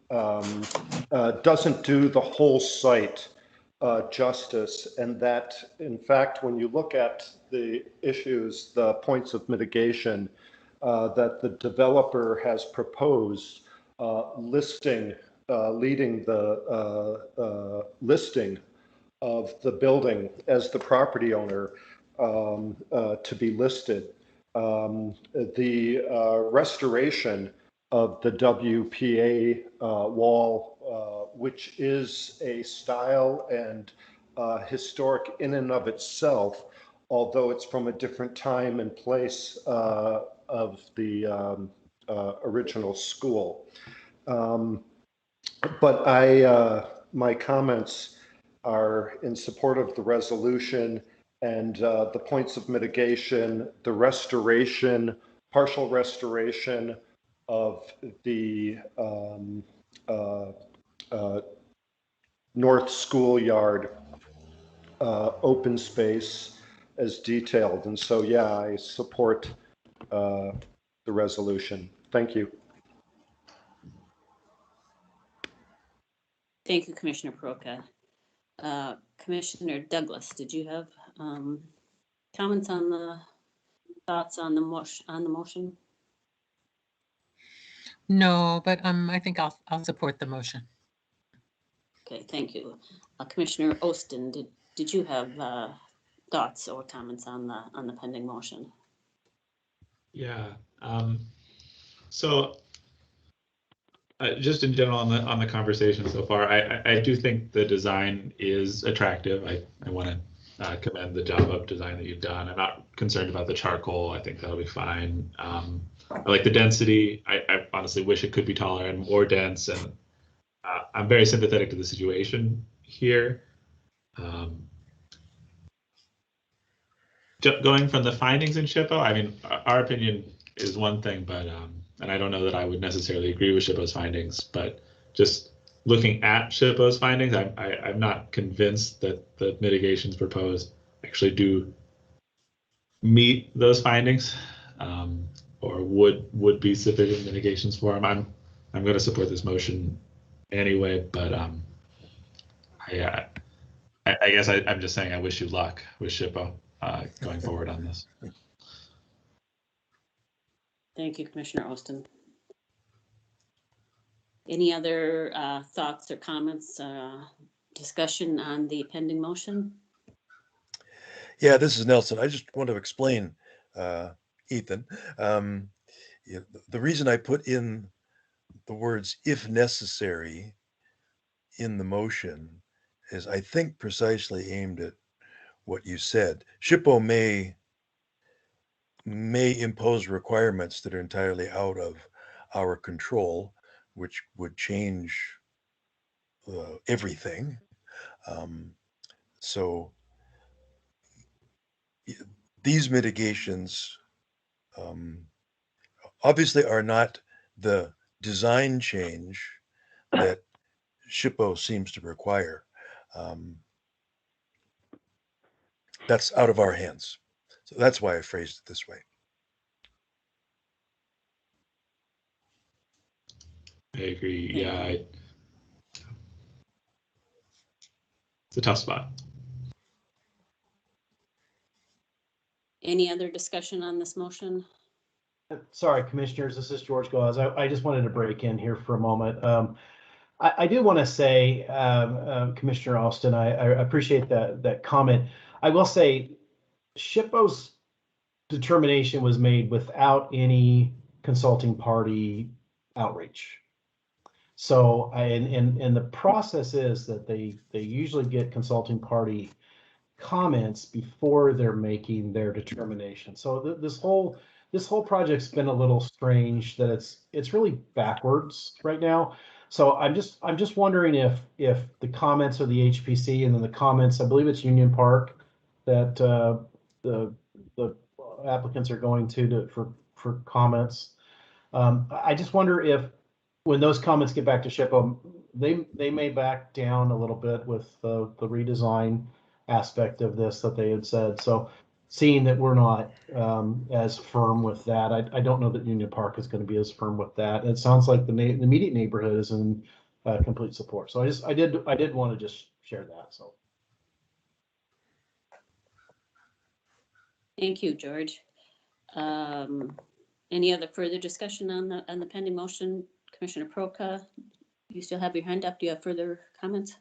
doesn't do the whole site justice, and that, in fact, when you look at the issues, the points of mitigation that the developer has proposed, leading the listing of the building as the property owner to be listed, the restoration of the WPA wall, which is a style and historic in and of itself, although it's from a different time and place of the original school. But my comments are in support of the resolution and the points of mitigation, the restoration, partial restoration of the North Schoolyard open space as detailed. And so, yeah, I support the resolution. Thank you. Thank you, Commissioner Peroka. Commissioner Douglas, did you have comments on the thoughts on the motion? No, but I think I'll support the motion. Okay, thank you. Commissioner Ostin, did you have thoughts or comments on the pending motion? Yeah. So just in general on the conversation so far, I do think the design is attractive. I want to commend the job of design that you've done. I'm not concerned about the charcoal. I think that'll be fine. I like the density. I honestly wish it could be taller and more dense, and I'm very sympathetic to the situation here. Going from the findings in SHPO, I mean, our opinion is one thing, but and I don't know that I would necessarily agree with SHPO's findings, but just looking at SHPO's findings, I'm not convinced that the mitigations proposed actually do meet those findings, or would be sufficient mitigations for them. I'm going to support this motion anyway, but I guess I'm just saying I wish you luck with SHPO going forward on this. Thank you, Commissioner Ostin. Any other thoughts or comments, discussion on the pending motion? Yeah, this is Nelson. I just want to explain, Ethan. The reason I put in the words "if necessary" in the motion is, I think, precisely aimed at what you said. SHPO may impose requirements that are entirely out of our control, which would change everything. So these mitigations obviously are not the design change that SHPO seems to require. That's out of our hands. So that's why I phrased it this way. I agree. Thank Yeah, you. it's a tough spot. Any other discussion on this motion? Sorry, commissioners, this is George Gause. I just wanted to break in here for a moment. I do want to say, Commissioner Austin, I appreciate that comment. I will say, SHPO's determination was made without any consulting party outreach. So, and the process is that they usually get consulting party comments before they're making their determination. So this whole project's been a little strange that it's really backwards right now. So I'm just wondering if the comments are the HPC and then the comments, I believe it's Union Park, that the applicants are going to for comments. I just wonder if when those comments get back to SHPO, they may back down a little bit with the redesign aspect of this that they had said. So seeing that we're not as firm with that, I don't know that Union Park is going to be as firm with that. And it sounds like the immediate neighborhood is in complete support. So I did want to just share that. So Thank you, George. Any other further discussion on the pending motion? Commissioner Proka, you still have your hand up. Do you have further comments?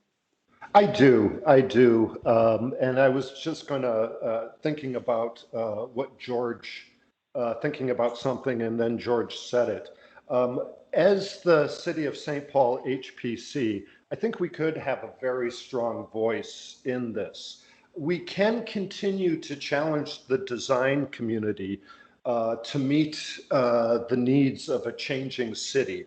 I do. And I was just gonna, thinking about what George, thinking about something and then George said it. As the City of St. Paul HPC, I think we could have a very strong voice in this. We can continue to challenge the design community to meet the needs of a changing city,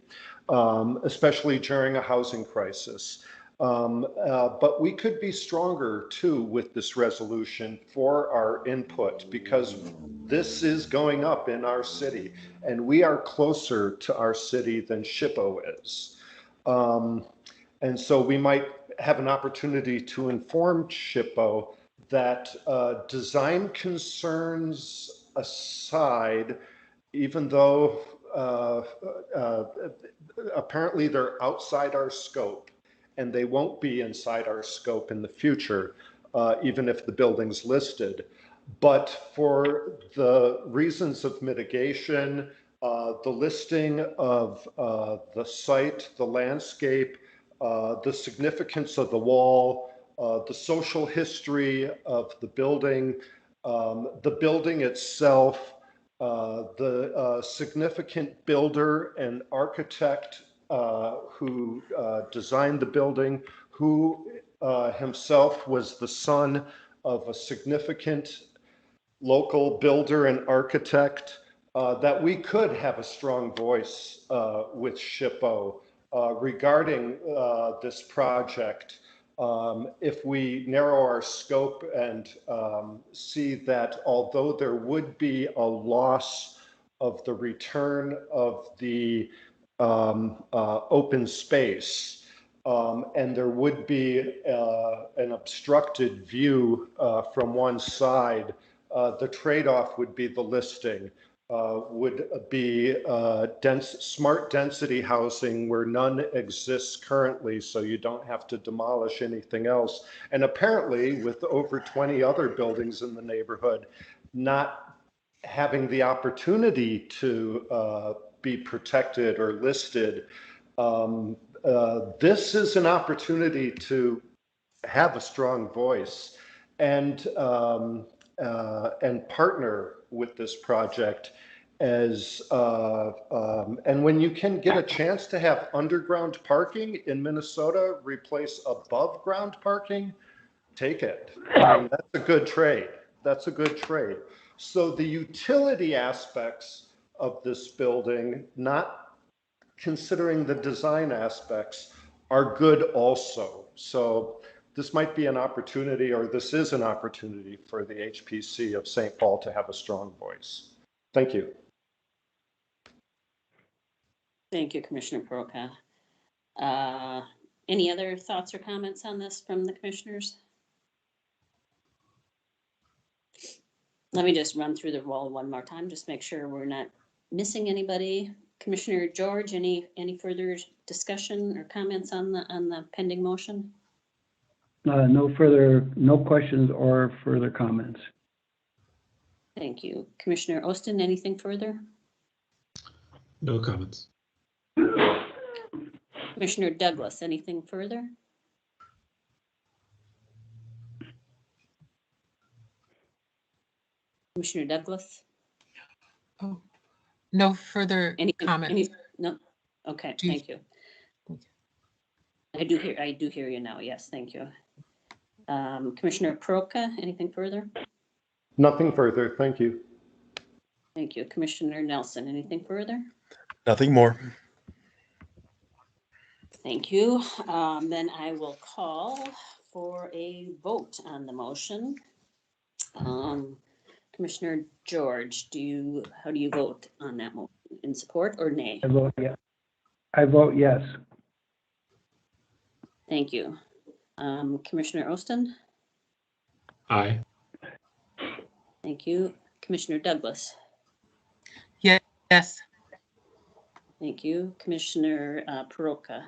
especially during a housing crisis. But we could be stronger too with this resolution for our input, because this is going up in our city and we are closer to our city than SHPO is. And so we might have an opportunity to inform SHPO that design concerns aside, even though apparently they're outside our scope, and they won't be inside our scope in the future, even if the building's listed. But for the reasons of mitigation, the listing of the site, the landscape, the significance of the wall, the social history of the building itself, the significant builder and architect who designed the building, who himself was the son of a significant local builder and architect, that we could have a strong voice with SHPO regarding this project. If we narrow our scope and see that although there would be a loss of the return of the open space, and there would be an obstructed view from one side, the trade-off would be the listing. Would be smart density housing where none exists currently, so you don't have to demolish anything else. And apparently, with over 20 other buildings in the neighborhood not having the opportunity to be protected or listed, this is an opportunity to have a strong voice and partner with this project as and when you can get a chance to have underground parking in Minnesota replace above ground parking, take it. I mean, that's a good trade. That's a good trade. So the utility aspects of this building, not considering the design aspects, are good also. So this might be an opportunity, or this is an opportunity for the HPC of St. Paul to have a strong voice. Thank you. Thank you, Commissioner Proka. Any other thoughts or comments on this from the commissioners? Let me just run through the roll one more time, just make sure we're not missing anybody. Commissioner George, any further discussion or comments on the pending motion? No questions or further comments. Thank you. Commissioner Ostin, anything further? No comments. Commissioner Douglas, anything further? Commissioner Douglas? Oh, no further Anything? comments. No? Okay, Do you- thank you. Thank you. I do hear you now. Yes, thank you. Commissioner Perouka, anything further? Nothing further. Thank you. Thank you. Commissioner Nelson, anything further? Nothing more. Thank you. Then I will call for a vote on the motion. Commissioner George, how do you vote on that motion? In support or nay? I vote yes. I vote yes. Thank you. Commissioner Ostin? Aye. Thank you. Commissioner Douglas? Yes. Thank you. Commissioner Perouka?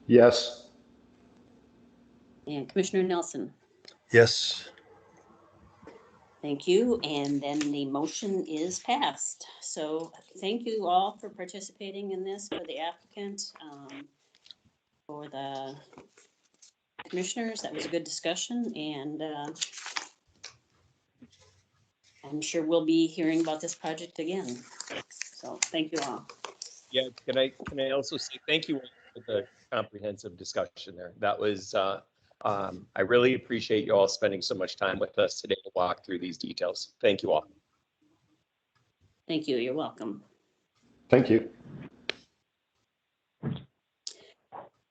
Yes. And Commissioner Nelson? Yes. Thank you. And then the motion is passed. So thank you all for participating in this, for the applicant, for the commissioners. That was a good discussion, and I'm sure we'll be hearing about this project again. So thank you all. Yeah, can I also say thank you for the comprehensive discussion there. That was, I really appreciate you all spending so much time with us today to walk through these details. Thank you all. Thank you. You're welcome. Thank you.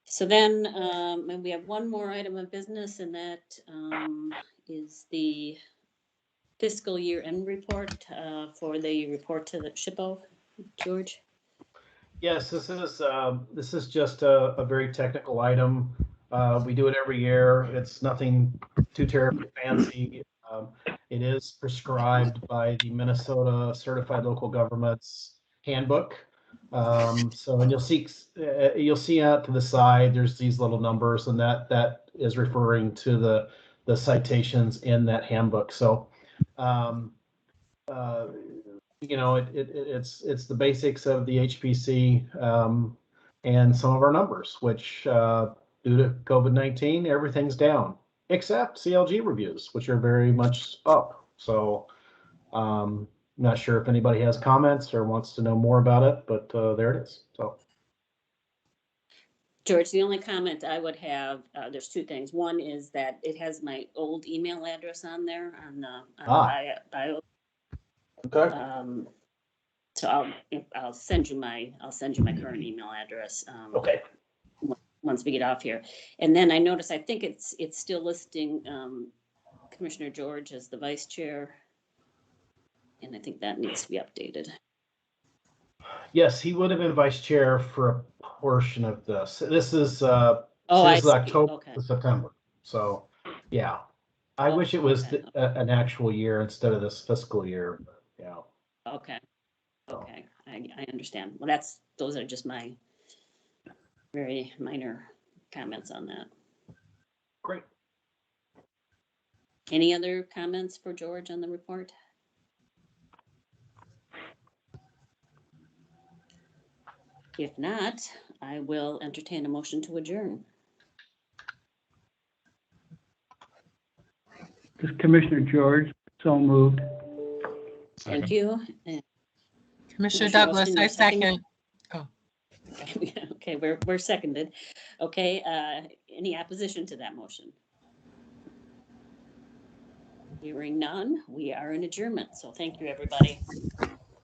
So then we have one more item of business, and that is the fiscal year end report for the report to the SHPO. George? Yes, this is just a very technical item. We do it every year. It's nothing too terribly fancy. It is prescribed by the Minnesota Certified Local Governments Handbook. And you'll see out to the side, there's these little numbers, and that is referring to the citations in that handbook. So, it's the basics of the HPC and some of our numbers, which due to COVID-19, everything's down, except CLG reviews, which are very much up. So not sure if anybody has comments or wants to know more about it, but there it is. So, George, the only comment I would have, there's two things. One is that it has my old email address on there on the bio. Okay. So I'll send you my current email address. Okay. Once we get off here. And then I notice, I think it's still listing Commissioner George as the vice chair. And I think that needs to be updated. Yes, he would have been vice chair for a portion of this. This is I see. October Okay. to September. So, yeah, I wish it was okay. an actual year instead of this fiscal year. Yeah. Okay. Okay. I understand. Well, those are just my very minor comments on that. Great. Any other comments for George on the report? If not, I will entertain a motion to adjourn. This is Commissioner George, so moved. Thank you. And Commissioner Commissioner Douglas, Austin, I you're second? second. Okay, we're seconded. Okay, any opposition to that motion? Hearing none, we are in adjournment. So thank you, everybody.